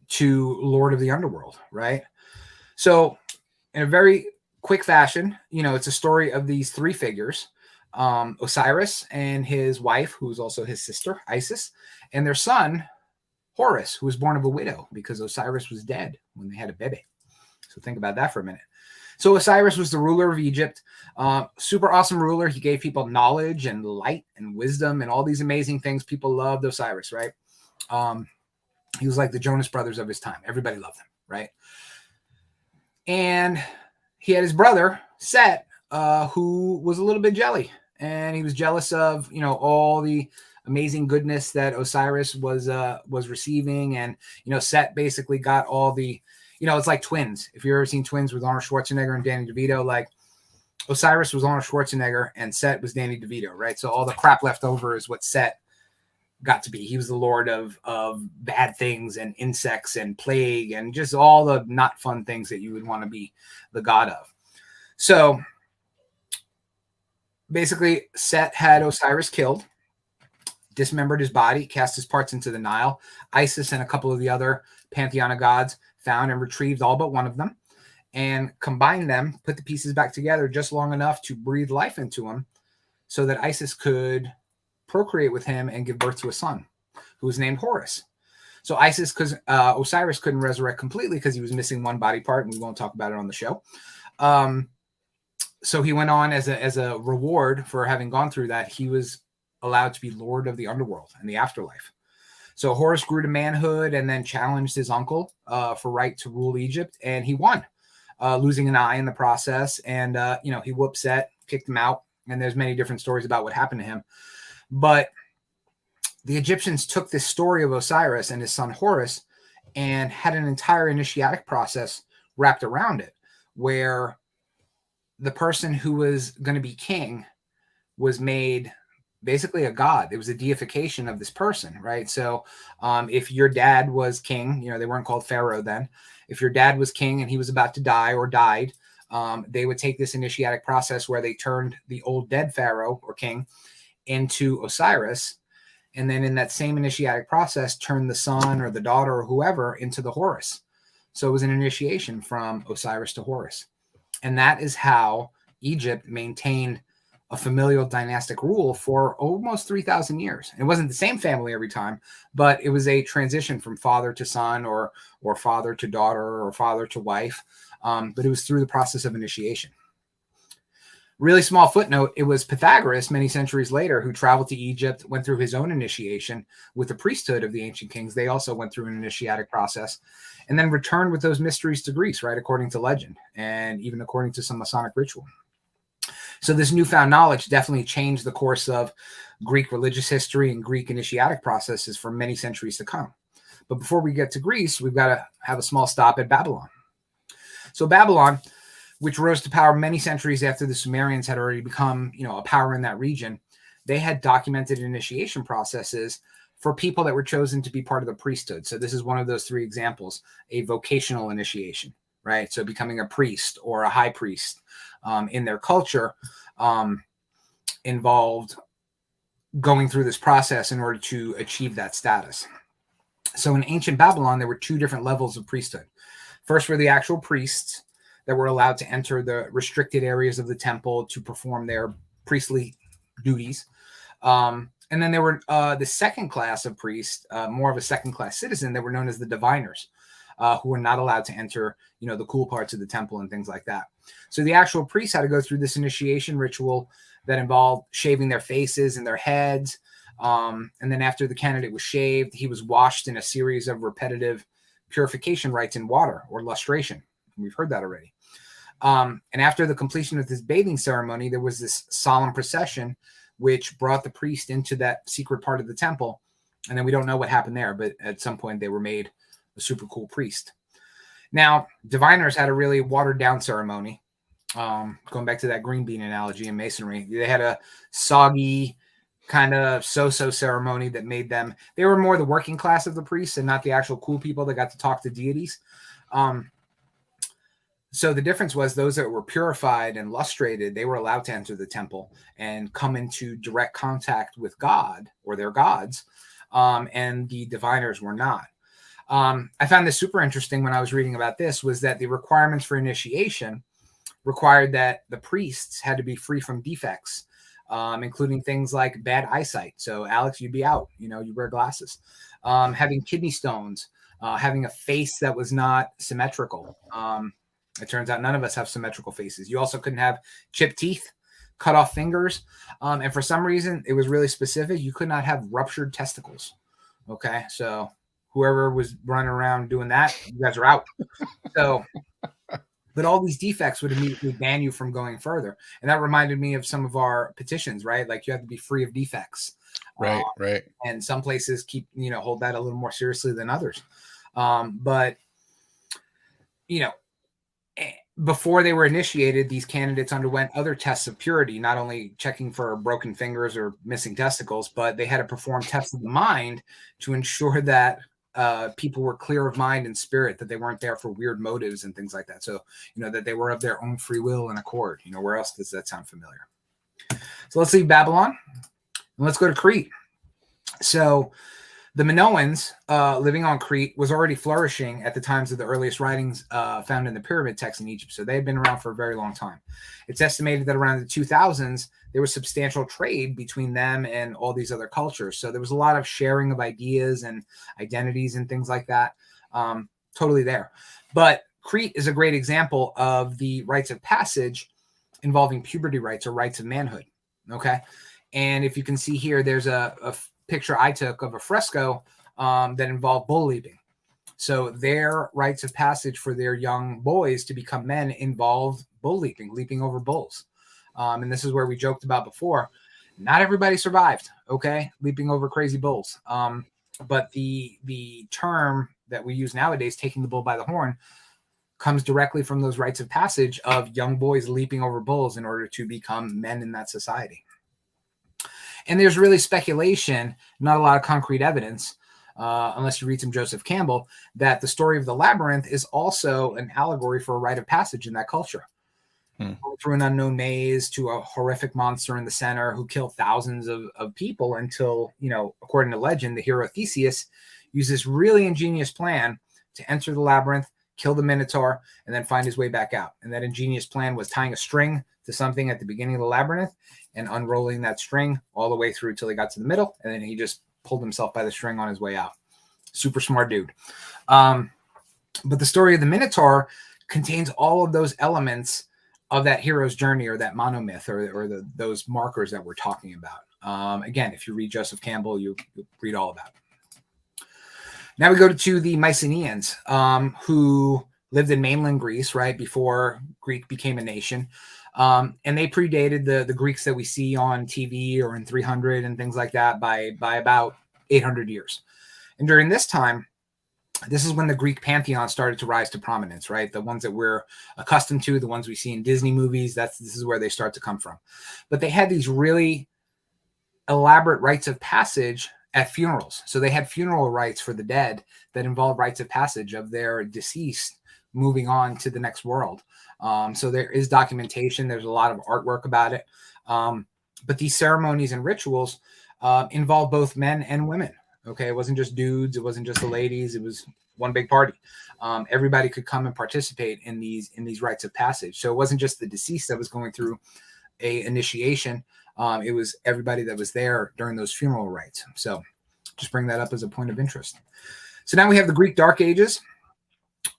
to Lord of the Underworld, right? So in a very quick fashion, it's a story of these three figures, Osiris and his wife, who's also his sister, Isis, and their son, Horus, who was born of a widow because Osiris was dead when they had a baby. So think about that for a minute. So Osiris was the ruler of Egypt, super awesome ruler. He gave people knowledge and light and wisdom and all these amazing things. People loved Osiris, right? He was like the Jonas Brothers of his time. Everybody loved him, right? And he had his brother, Set, who was a little bit jelly. And he was jealous of, all the amazing goodness that Osiris was receiving. And, Set basically got all the, it's like Twins. If you've ever seen Twins with Arnold Schwarzenegger and Danny DeVito, like Osiris was Arnold Schwarzenegger and Set was Danny DeVito, right? So all the crap left over is what Set got to be. He was the lord of bad things and insects and plague and just all the not fun things that you would want to be the god of. So basically, Set had Osiris killed, dismembered his body, cast his parts into the Nile. Isis and a couple of the other pantheon of gods found and retrieved all but one of them and combined them, put the pieces back together just long enough to breathe life into him so that Isis could procreate with him and give birth to a son who was named Horus. So because Osiris couldn't resurrect completely because he was missing one body part, and we won't talk about it on the show. So he went on as a reward for having gone through that. He was allowed to be Lord of the underworld and the afterlife. So Horus grew to manhood and then challenged his uncle for right to rule Egypt, and he won, losing an eye in the process. And he whooped Set, kicked him out, and there's many different stories about what happened to him. But the Egyptians took this story of Osiris and his son Horus and had an entire initiatic process wrapped around it, where the person who was going to be king was made basically a god. It was a deification of this person, right? So if your dad was king, they weren't called pharaoh then. If your dad was king and he was about to die or died, they would take this initiatic process where they turned the old dead pharaoh or king into Osiris, and then in that same initiatic process turned the son or the daughter or whoever into the Horus. So it was an initiation from Osiris to Horus. And that is how Egypt maintained a familial dynastic rule for almost 3,000 years. It wasn't the same family every time, but it was a transition from father to son or father to daughter or father to wife. But it was through the process of initiation. Really small footnote, it was Pythagoras many centuries later who traveled to Egypt, went through his own initiation with the priesthood of the ancient kings. They also went through an initiatic process and then returned with those mysteries to Greece, right, according to legend and even according to some Masonic ritual. So this newfound knowledge definitely changed the course of Greek religious history and Greek initiatic processes for many centuries to come. But before we get to Greece, we've got to have a small stop at Babylon. So Babylon, which rose to power many centuries after the Sumerians had already become, a power in that region, they had documented initiation processes for people that were chosen to be part of the priesthood. So this is one of those three examples, a vocational initiation, right? So becoming a priest or a high priest in their culture involved going through this process in order to achieve that status. So in ancient Babylon, there were two different levels of priesthood. First were the actual priests that were allowed to enter the restricted areas of the temple to perform their priestly duties. And then there were the second class of priests, more of a second class citizen, that were known as the diviners, who were not allowed to enter, the cool parts of the temple and things like that. So the actual priests had to go through this initiation ritual that involved shaving their faces and their heads. And then after the candidate was shaved, he was washed in a series of repetitive purification rites in water or lustration. We've heard that already. And after the completion of this bathing ceremony, there was this solemn procession which brought the priest into that secret part of the temple. And then we don't know what happened there, but at some point they were made a super cool priest. Now, diviners had a really watered down ceremony. Going back to that green bean analogy in masonry, they had a soggy kind of so-so ceremony that made them, they were more the working class of the priests and not the actual cool people that got to talk to deities. So the difference was those that were purified and lustrated, they were allowed to enter the temple and come into direct contact with God or their gods, and the diviners were not. I found this super interesting when I was reading about this, was that the requirements for initiation required that the priests had to be free from defects, including things like bad eyesight. So Alex, you'd be out, you wear glasses, having kidney stones, having a face that was not symmetrical. It turns out none of us have symmetrical faces. You also couldn't have chipped teeth, cut off fingers. And for some reason, it was really specific. You could not have ruptured testicles. Okay. So whoever was running around doing that, you guys are out. So, but all these defects would immediately ban you from going further. And that reminded me of some of our petitions, right? Like you have to be free of defects. Right. Right. And some places hold that a little more seriously than others. But before they were initiated, these candidates underwent other tests of purity, not only checking for broken fingers or missing testicles, but they had to perform tests of the mind to ensure that people were clear of mind and spirit, that they weren't there for weird motives and things like that. So, that they were of their own free will and accord. Where else does that sound familiar? So let's leave Babylon and let's go to Crete. So The Minoans living on Crete was already flourishing at the times of the earliest writings found in the pyramid texts in Egypt. So they had been around for a very long time. It's estimated that around the 2000s, there was substantial trade between them and all these other cultures. So there was a lot of sharing of ideas and identities and things like that. Totally there. But Crete is a great example of the rites of passage involving puberty rites or rites of manhood. Okay. And if you can see here, there's a picture I took of a fresco that involved bull leaping. So their rites of passage for their young boys to become men involved bull leaping, leaping over bulls. And this is where we joked about before. Not everybody survived, okay, leaping over crazy bulls. But the term that we use nowadays, taking the bull by the horn, comes directly from those rites of passage of young boys leaping over bulls in order to become men in that society. And there's really speculation, not a lot of concrete evidence, unless you read some Joseph Campbell, that the story of the labyrinth is also an allegory for a rite of passage in that culture. Through an unknown maze to a horrific monster in the center who killed thousands of people until, according to legend, the hero Theseus used this really ingenious plan to enter the labyrinth, kill the Minotaur, and then find his way back out. And that ingenious plan was tying a string to something at the beginning of the labyrinth and unrolling that string all the way through till he got to the middle. And then he just pulled himself by the string on his way out. Super smart dude. But the story of the Minotaur contains all of those elements of that hero's journey or that monomyth or those markers that we're talking about. Again, if you read Joseph Campbell, you'll read all about it. Now we go to the Mycenaeans, who lived in mainland Greece, right, before Greek became a nation. And they predated the Greeks that we see on TV or in 300 and things like that by about 800 years. And during this time, this is when the Greek pantheon started to rise to prominence, right? The ones that we're accustomed to, the ones we see in Disney movies, this is where they start to come from. But they had these really elaborate rites of passage at funerals. So they had funeral rites for the dead that involved rites of passage of their deceased moving on to the next world. So there is documentation. There's a lot of artwork about it. But these ceremonies and rituals involve both men and women. Okay, it wasn't just dudes. It wasn't just the ladies. It was one big party. Everybody could come and participate in these rites of passage. So it wasn't just the deceased that was going through a initiation. It was everybody that was there during those funeral rites. So just bring that up as a point of interest. So now we have the Greek Dark Ages,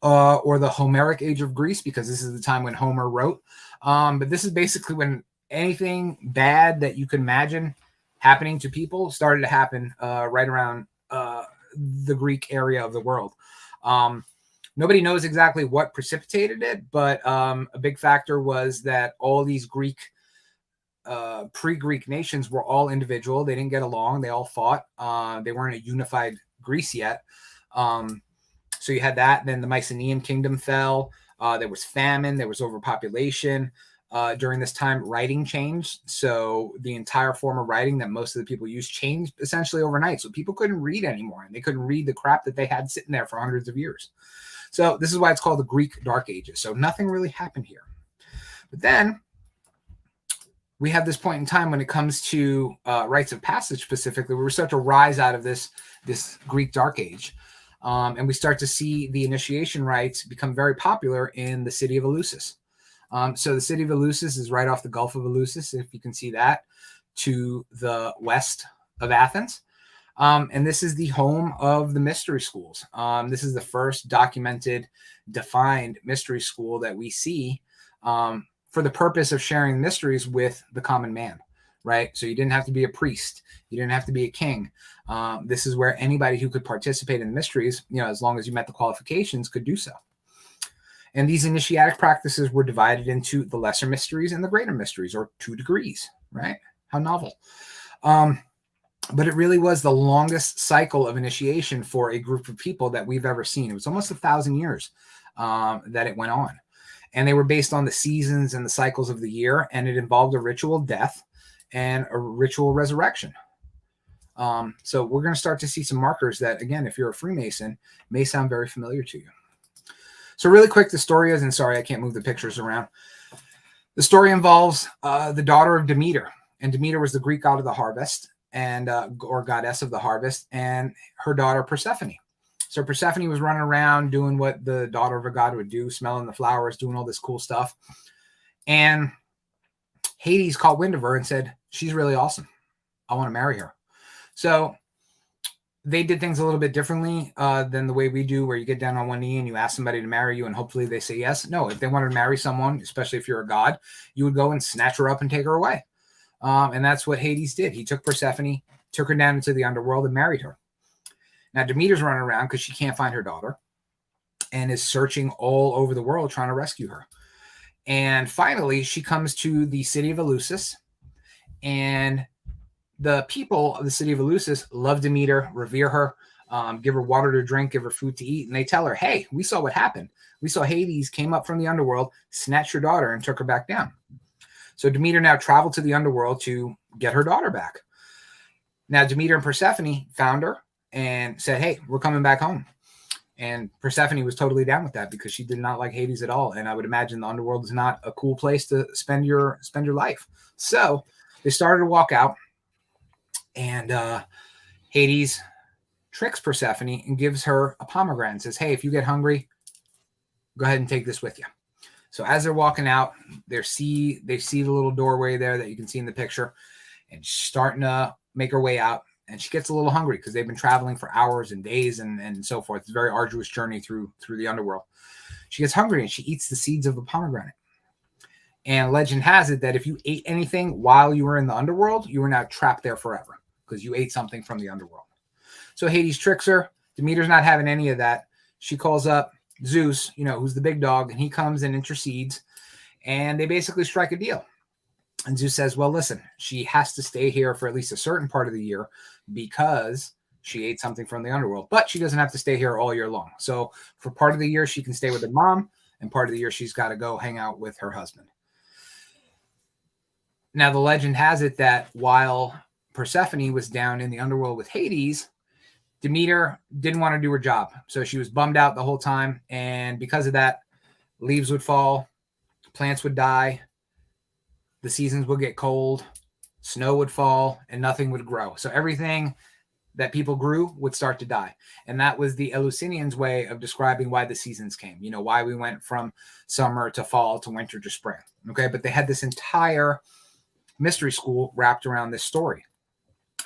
or the Homeric Age of Greece, because this is the time when Homer wrote. But this is basically when anything bad that you could imagine happening to people started to happen right around the Greek area of the world. Nobody knows exactly what precipitated it, but a big factor was that all these pre-Greek nations were all individual. They didn't get along. They all fought. They weren't a unified Greece yet. So you had that. Then the Mycenaean kingdom fell. There was famine. There was overpopulation. During this time, writing changed. So the entire form of writing that most of the people used changed essentially overnight. So people couldn't read anymore, and they couldn't read the crap that they had sitting there for hundreds of years. So this is why it's called the Greek Dark Ages. So nothing really happened here. But then we have this point in time when it comes to rites of passage specifically, where we start to rise out of this Greek Dark Age. And we start to see the initiation rites become very popular in the city of Eleusis. So the city of Eleusis is right off the Gulf of Eleusis, if you can see that, to the west of Athens. And this is the home of the mystery schools. This is the first documented, defined mystery school that we see for the purpose of sharing mysteries with the common man, right? So you didn't have to be a priest. You didn't have to be a king. This is where anybody who could participate in the mysteries, as long as you met the qualifications, could do so. And these initiatic practices were divided into the lesser mysteries and the greater mysteries, or 2 degrees, right? How novel. But it really was the longest cycle of initiation for a group of people that we've ever seen. It was almost 1,000 years that it went on. And they were based on the seasons and the cycles of the year, and it involved a ritual death and a ritual resurrection. So we're going to start to see some markers that, again, if you're a Freemason, may sound very familiar to you. So really quick, the story is, and sorry, I can't move the pictures around. The story involves the daughter of Demeter, and Demeter was the Greek god of the harvest. and or goddess of the harvest, and her daughter Persephone. So Persephone was running around doing what the daughter of a god would do, smelling the flowers, doing all this cool stuff. And Hades caught wind of her and said, she's really awesome. I want to marry her. So they did things a little bit differently than the way we do, where you get down on one knee and you ask somebody to marry you and hopefully they say yes. No, if they wanted to marry someone, especially if you're a god, you would go and snatch her up and take her away. And that's what Hades did. He took Persephone, took her down into the underworld and married her. Now, Demeter's running around because she can't find her daughter and is searching all over the world trying to rescue her. And finally, she comes to the city of Eleusis, and the people of the city of Eleusis love Demeter, revere her, give her water to drink, give her food to eat. And they tell her, hey, we saw what happened. We saw Hades came up from the underworld, snatched your daughter, and took her back down. So Demeter now traveled to the underworld to get her daughter back. Now, Demeter and Persephone found her and said, hey, we're coming back home. And Persephone was totally down with that because she did not like Hades at all. And I would imagine the underworld is not a cool place to spend your life. So they started to walk out, and Hades tricks Persephone and gives her a pomegranate and says, hey, if you get hungry, go ahead and take this with you. So as they're walking out, they see the little doorway there that you can see in the picture, and she's starting to make her way out. And she gets a little hungry because they've been traveling for hours and days and so forth. It's a very arduous journey through the underworld. She gets hungry and she eats the seeds of a pomegranate. And legend has it that if you ate anything while you were in the underworld, you were now trapped there forever because you ate something from the underworld. So Hades tricks her. Demeter's not having any of that. She calls up Zeus, who's the big dog, and he comes and intercedes. And they basically strike a deal. And Zeus says, well, listen, she has to stay here for at least a certain part of the year because she ate something from the underworld. But she doesn't have to stay here all year long. So for part of the year, she can stay with her mom, and part of the year, she's got to go hang out with her husband. Now, the legend has it that while Persephone was down in the underworld with Hades, Demeter didn't want to do her job. So she was bummed out the whole time. And because of that, leaves would fall, plants would die, the seasons would get cold, snow would fall, and nothing would grow. So everything that people grew would start to die. And that was the Eleusinians' way of describing why the seasons came, why we went from summer to fall to winter to spring. Okay, but they had this entire mystery school wrapped around this story.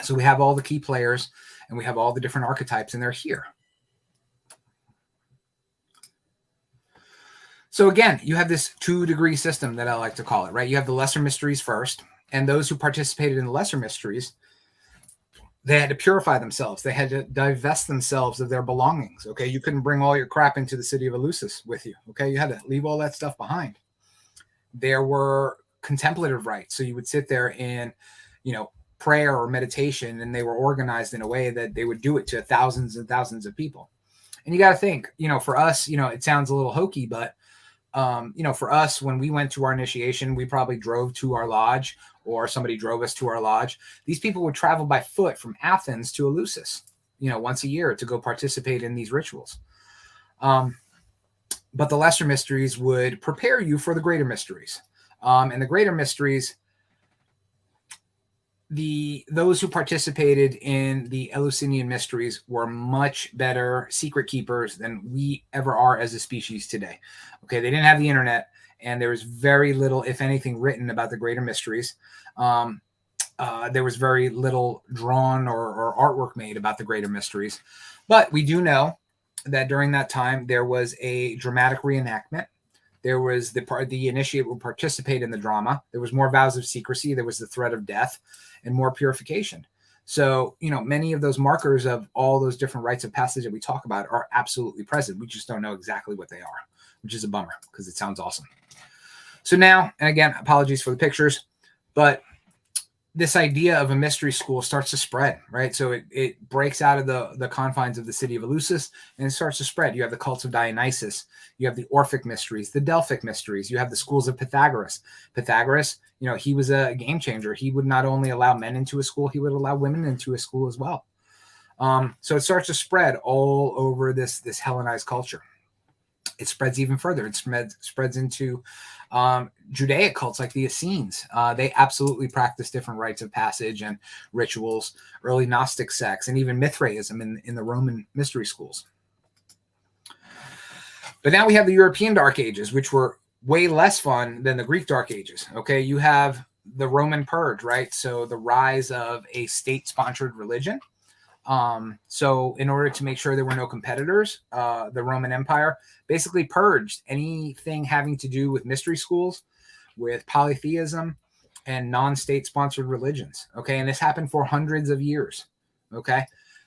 So we have all the key players and we have all the different archetypes, and they're here. So again, you have this 2-degree system that I like to call it, right? You have the lesser mysteries first, and those who participated in the lesser mysteries, they had to purify themselves. They had to divest themselves of their belongings, okay? You couldn't bring all your crap into the city of Eleusis with you, okay? You had to leave all that stuff behind. There were contemplative rites, so you would sit there in, prayer or meditation, and they were organized in a way that they would do it to thousands and thousands of people. And you got to think, for us, it sounds a little hokey, but for us, when we went to our initiation, we probably drove to our lodge or somebody drove us to our lodge. These people would travel by foot from Athens to Eleusis, once a year to go participate in these rituals. But the lesser mysteries would prepare you for the greater mysteries. And the greater mysteries, those who participated in the Eleusinian mysteries were much better secret keepers than we ever are as a species today. Okay, they didn't have the internet, and there was very little, if anything, written about the greater mysteries. There was very little drawn or artwork made about the greater mysteries. But we do know that during that time, there was a dramatic reenactment. There was the initiate would participate in the drama. There was more vows of secrecy. There was the threat of death and more purification. So, many of those markers of all those different rites of passage that we talk about are absolutely present. We just don't know exactly what they are, which is a bummer because it sounds awesome. So now, and again, apologies for the pictures, but this idea of a mystery school starts to spread, right? So it breaks out of the confines of the city of Eleusis and it starts to spread. You have the cults of Dionysus. You have the Orphic mysteries, the Delphic mysteries. You have the schools of Pythagoras. Pythagoras, he was a game changer. He would not only allow men into a school, he would allow women into a school as well. So it starts to spread all over this Hellenized culture. it spreads even further. It spreads into Judaic cults like the Essenes. They absolutely practice different rites of passage and rituals, early Gnostic sects, and even Mithraism in the Roman mystery schools. But now we have the European Dark Ages, which were way less fun than the Greek Dark Ages. Okay, you have the Roman Purge, right? So the rise of a state-sponsored religion. So in order to make sure there were no competitors, the Roman Empire basically purged anything having to do with mystery schools, with polytheism, and non-state sponsored religions. Okay, and this happened for hundreds of years. Okay,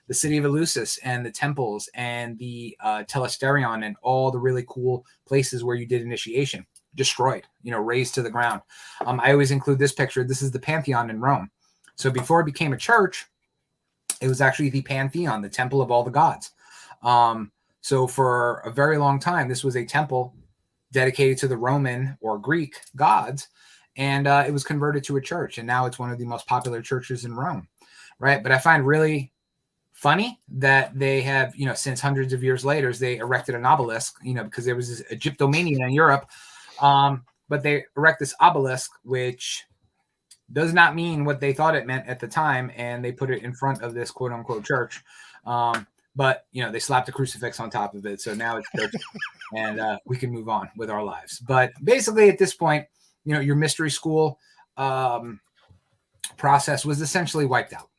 the city of Eleusis and the temples and the Telesterion and all the really cool places where you did initiation destroyed, razed to the ground. I always include this picture. This is the Pantheon in Rome. So before it became a church, it was actually the Pantheon, the temple of all the gods. So for a very long time, this was a temple dedicated to the Roman or Greek gods, and it was converted to a church, and now it's one of the most popular churches in Rome, right? But I find really funny that they have, since hundreds of years later, they erected an obelisk, because there was this Egyptomania in Europe, but they erect this obelisk, which does not mean what they thought it meant at the time, and they put it in front of this quote unquote church. But they slapped a crucifix on top of it, so now it's church, and we can move on with our lives. But basically, at this point, your mystery school process was essentially wiped out.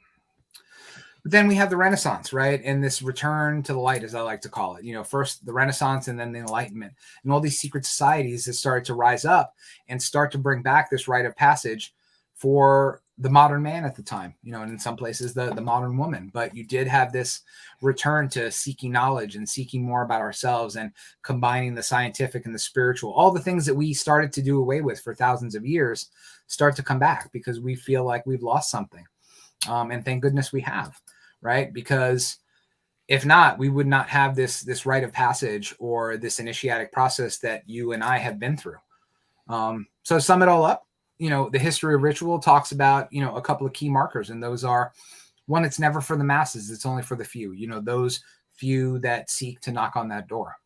But then we have the Renaissance, right? And this return to the light, as I like to call it. First the Renaissance and then the Enlightenment, and all these secret societies that started to rise up and start to bring back this rite of passage for the modern man at the time, and in some places the modern woman. But you did have this return to seeking knowledge and seeking more about ourselves and combining the scientific and the spiritual. All the things that we started to do away with for thousands of years start to come back because we feel like we've lost something. And thank goodness we have, right? Because if not, we would not have this rite of passage or this initiatic process that you and I have been through. So sum it all up, the history of ritual talks about, a couple of key markers, and those are, one, it's never for the masses. It's only for the few, those few that seek to knock on that door.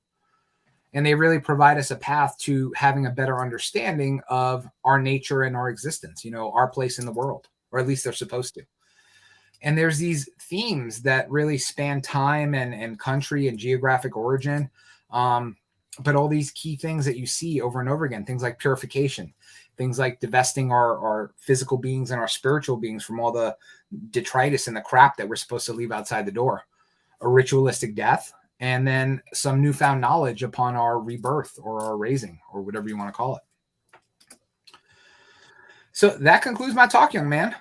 And they really provide us a path to having a better understanding of our nature and our existence, our place in the world, or at least they're supposed to. And there's these themes that really span time and country and geographic origin. But all these key things that you see over and over again, things like purification, things like divesting our physical beings and our spiritual beings from all the detritus and the crap that we're supposed to leave outside the door, a ritualistic death, and then some newfound knowledge upon our rebirth or our raising or whatever you want to call it. So that concludes my talk, young man.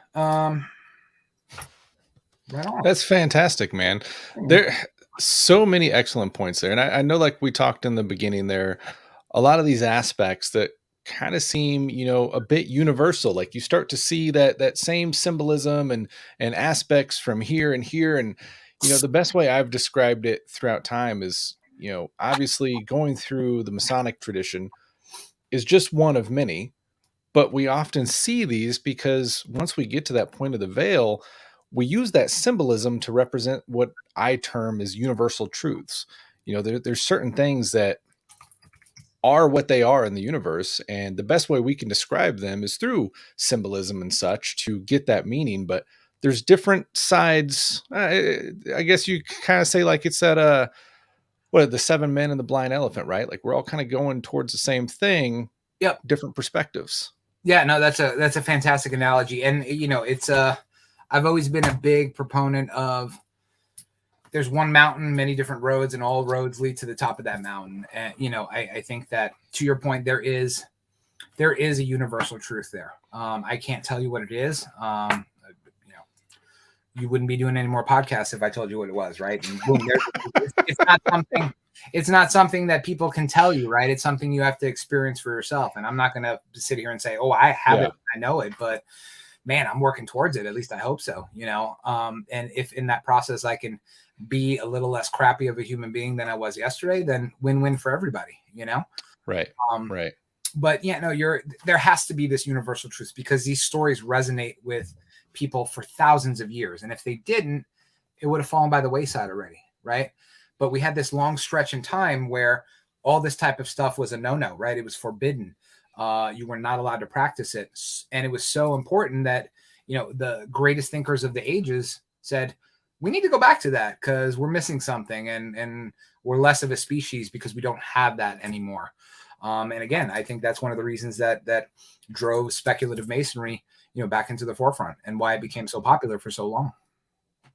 Right on. That's fantastic, man. There so many excellent points there. And I know, like we talked in the beginning there, a lot of these aspects that kind of seem, a bit universal. Like you start to see that same symbolism and aspects from here and here. And, the best way I've described it throughout time is, obviously going through the Masonic tradition is just one of many, but we often see these because once we get to that point of the veil, we use that symbolism to represent what I term as universal truths. There's certain things that are what they are in the universe, and the best way we can describe them is through symbolism and such to get that meaning. But there's different sides. I guess you kind of say like it's that what, the seven men and the blind elephant, right? Like we're all kind of going towards the same thing. Yep. Different perspectives. Yeah, no, that's a fantastic analogy. And it's I've always been a big proponent of there's one mountain, many different roads, and all roads lead to the top of that mountain. And I think that, to your point, there is a universal truth there. I can't tell you what it is. You wouldn't be doing any more podcasts if I told you what it was, right? And boom, it's not something that people can tell you, right? It's something you have to experience for yourself. And I'm not going to sit here and say, oh, I have it, I know it, but man, I'm working towards it. At least I hope so, and if in that process I can be a little less crappy of a human being than I was yesterday, then win-win for everybody, Right. Right. But yeah, no, there has to be this universal truth because these stories resonate with people for thousands of years. And if they didn't, it would have fallen by the wayside already. Right. But we had this long stretch in time where all this type of stuff was a no-no, right? It was forbidden. You were not allowed to practice it. And it was so important that, the greatest thinkers of the ages said, we need to go back to that because we're missing something, and we're less of a species because we don't have that anymore. And again, I think that's one of the reasons that drove speculative masonry, back into the forefront, and why it became so popular for so long.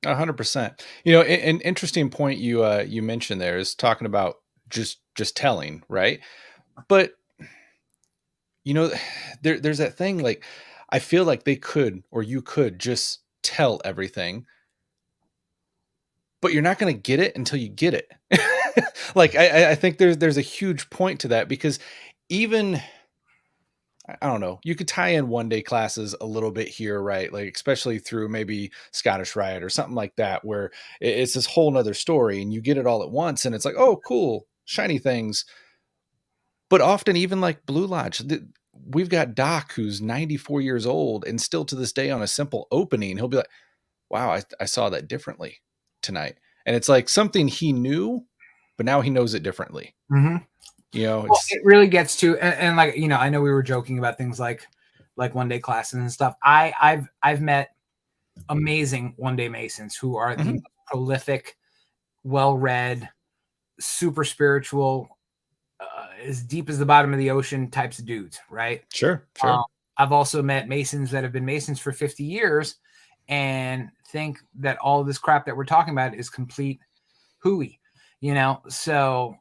100%. An interesting point you mentioned there is talking about just telling, right? But there's that thing, like, I feel like they could, or you could just tell everything, but you're not going to get it until you get it. Like, I think there's a huge point to that, because even, I don't know, you could tie in one day classes a little bit here, right? Like, especially through maybe Scottish Rite or something like that, where it's this whole nother story and you get it all at once and it's like, oh, cool, shiny things. But often, even like Blue Lodge, we've got Doc who's 94 years old and still to this day on a simple opening, he'll be like, wow, I saw that differently tonight. And it's like something he knew, but now he knows it differently. Mm-hmm. Well, It's it really gets to, and like, I know we were joking about things like one day classes and stuff. I've met amazing one day Masons who are the most prolific, well-read, super spiritual, as deep as the bottom of the ocean types of dudes, right? Sure. I've also met Masons that have been Masons for 50 years and think that all of this crap that we're talking about is complete hooey. So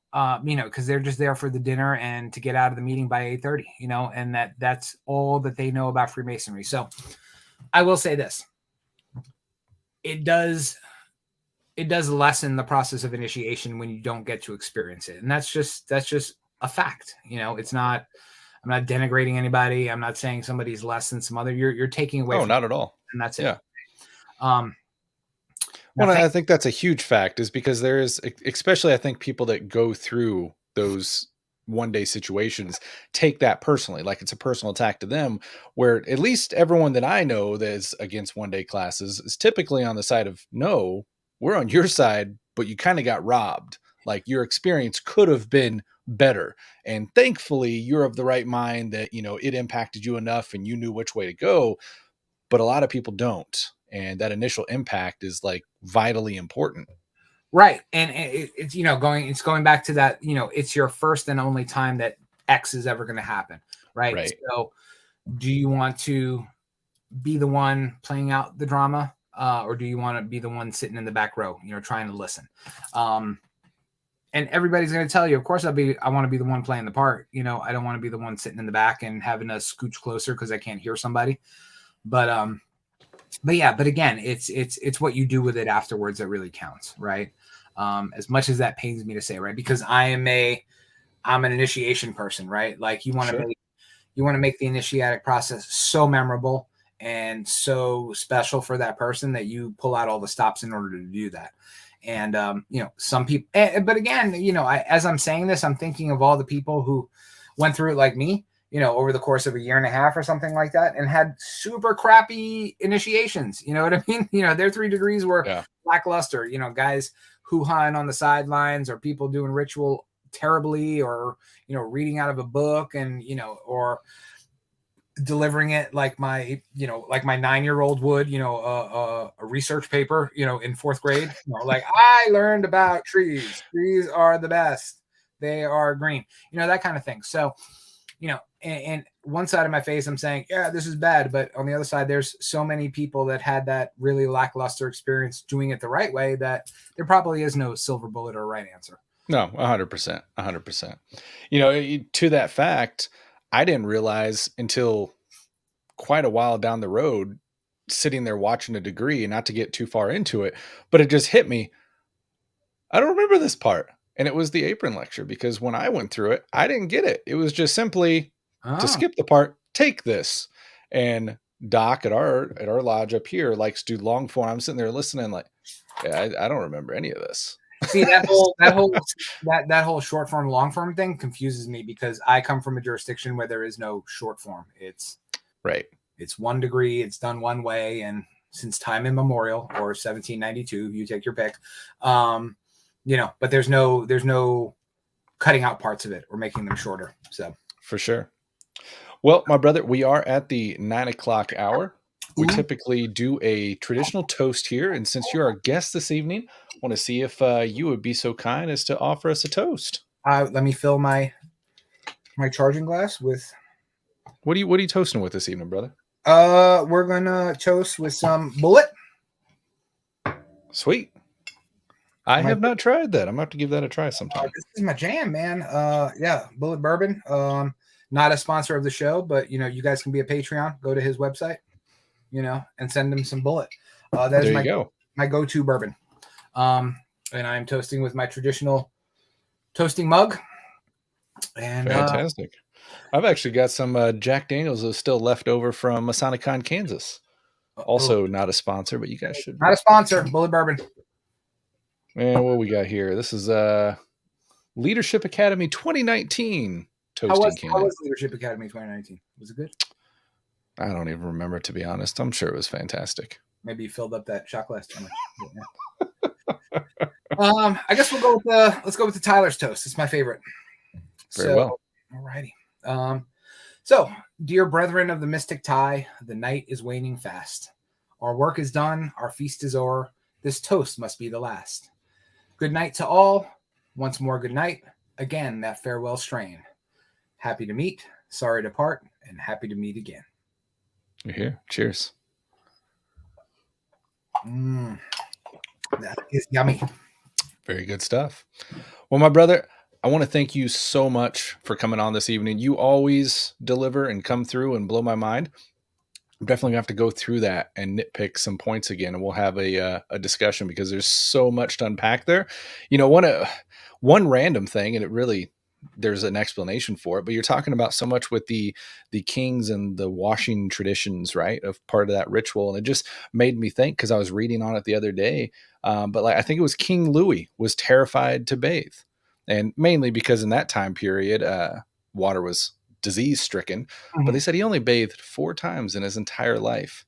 because they're just there for the dinner and to get out of the meeting by 8:30, and that's all that they know about Freemasonry. So I will say this: it does lessen the process of initiation when you don't get to experience it, and that's just a fact. It's not. I'm not denigrating anybody. I'm not saying somebody's less than some other. You're taking away. Oh, from not at all. And that's it. Yeah. Well, I think that's a huge fact, is because there is, especially I think people that go through those one day situations take that personally, like it's a personal attack to them, where at least everyone that I know that is against one day classes is typically on the side of, no, we're on your side, but you kind of got robbed. Like, your experience could have been better. And thankfully you're of the right mind that, it impacted you enough and you knew which way to go. But a lot of people don't. And that initial impact is like vitally important. Right. And it's, going back to that, it's your first and only time that X is ever going to happen. Right. So do you want to be the one playing out the drama? Or do you want to be the one sitting in the back row, trying to listen? And everybody's going to tell you, of course, I want to be the one playing the part. I don't want to be the one sitting in the back and having to scooch closer because I can't hear somebody. But again, it's what you do with it afterwards that really counts, right? As much as that pains me to say, right? Because I'm an initiation person, right? Like, you want to make the initiatic process so memorable and so special for that person that you pull out all the stops in order to do that. And some people, but again, as I'm saying this, I'm thinking of all the people who went through it like me, over the course of a year and a half or something like that, and had super crappy initiations. You know what I mean? Their 3 degrees were lackluster. Guys hoo-hawing on the sidelines, or people doing ritual terribly, or reading out of a book, and or delivering it like my 9-year-old would, a research paper, in 4th grade. Like, I learned about trees. Trees are the best. They are green. That kind of thing. So, and one side of my face, I'm saying, yeah, this is bad. But on the other side, there's so many people that had that really lackluster experience doing it the right way that there probably is no silver bullet or right answer. No, 100%, 100%. To that fact, I didn't realize until quite a while down the road, sitting there watching a degree, and not to get too far into it, but it just hit me. I don't remember this part. And it was the apron lecture, because when I went through it, I didn't get it. It was just simply to skip the part, take this. And Doc at our lodge up here likes to do long form. I'm sitting there listening like, yeah, I don't remember any of this. See, that whole short form, long form thing confuses me, because I come from a jurisdiction where there is no short form. It's right. It's 1 degree. It's done one way, and since time immemorial, or 1792, you take your pick. But there's no cutting out parts of it or making them shorter. So For sure. Well, my brother, we are at the 9 o'clock hour. We Ooh. typically do a traditional toast here. And since you're our guest this evening, I want to see if you would be so kind as to offer us a toast. Let me fill my charging glass with. What are you toasting with this evening, brother? We're gonna toast with some Bullet. Sweet. I have not tried that. I'm gonna have to give that a try sometime. This is my jam, man. Yeah, Bullet Bourbon. Not a sponsor of the show, but you guys can be a Patreon. Go to his website, and send him some Bullet. That There is you go. my go-to bourbon. And I'm toasting with my traditional toasting mug. And Fantastic. I've actually got some Jack Daniels that's still left over from Masonicon, Kansas. Also not a sponsor, but you guys should. Not a sponsor. Bullet Bourbon. And what we got here? This is Leadership Academy 2019 How toasting was Leadership Academy 2019? Was it good? I don't even remember, to be honest. I'm sure it was fantastic. Maybe you filled up that shot glass too much. I guess let's go with the Tyler's toast. It's my favorite. Very well. Alrighty. So, dear brethren of the mystic tie, the night is waning fast. Our work is done, our feast is o'er. This toast must be the last. Good night to all. Once more, good night. Again, that farewell strain. Happy to meet, sorry to part, and happy to meet again. You're here. Cheers. That is yummy. Very good stuff. Well, my brother, I want to thank you so much for coming on this evening. You always deliver and come through and blow my mind. I'm definitely gonna have to go through that and nitpick some points again, and we'll have a discussion because there's so much to unpack there. One random thing, and it really there's an explanation for it, but you're talking about so much with the kings and the washing traditions, right? Of part of that ritual, and it just made me think because I was reading on it the other day. But I think it was King Louis was terrified to bathe, and mainly because in that time period, water was disease stricken, but they said he only bathed 4 times in his entire life.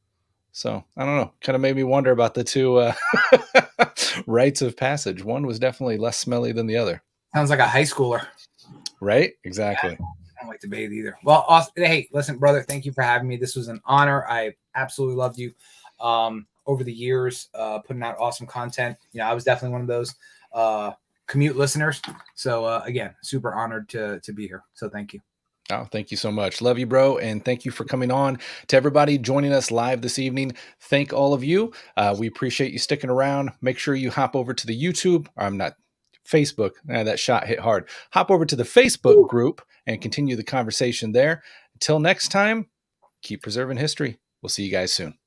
So I don't know, kind of made me wonder about the two rites of passage. One was definitely less smelly than the other. Sounds like a high schooler. Right? Exactly. Yeah, I don't like to bathe either. Well, awesome. Hey, listen, brother, thank you for having me. This was an honor. I absolutely loved you over the years, putting out awesome content. I was definitely one of those commute listeners. So again, super honored to be here. So thank you. Oh, thank you so much. Love you, bro. And thank you for coming on. To everybody joining us live this evening, thank all of you. We appreciate you sticking around. Make sure you hop over to the YouTube. I'm not Facebook. That shot hit hard. Hop over to the Facebook group and continue the conversation there. Until next time, keep preserving history. We'll see you guys soon.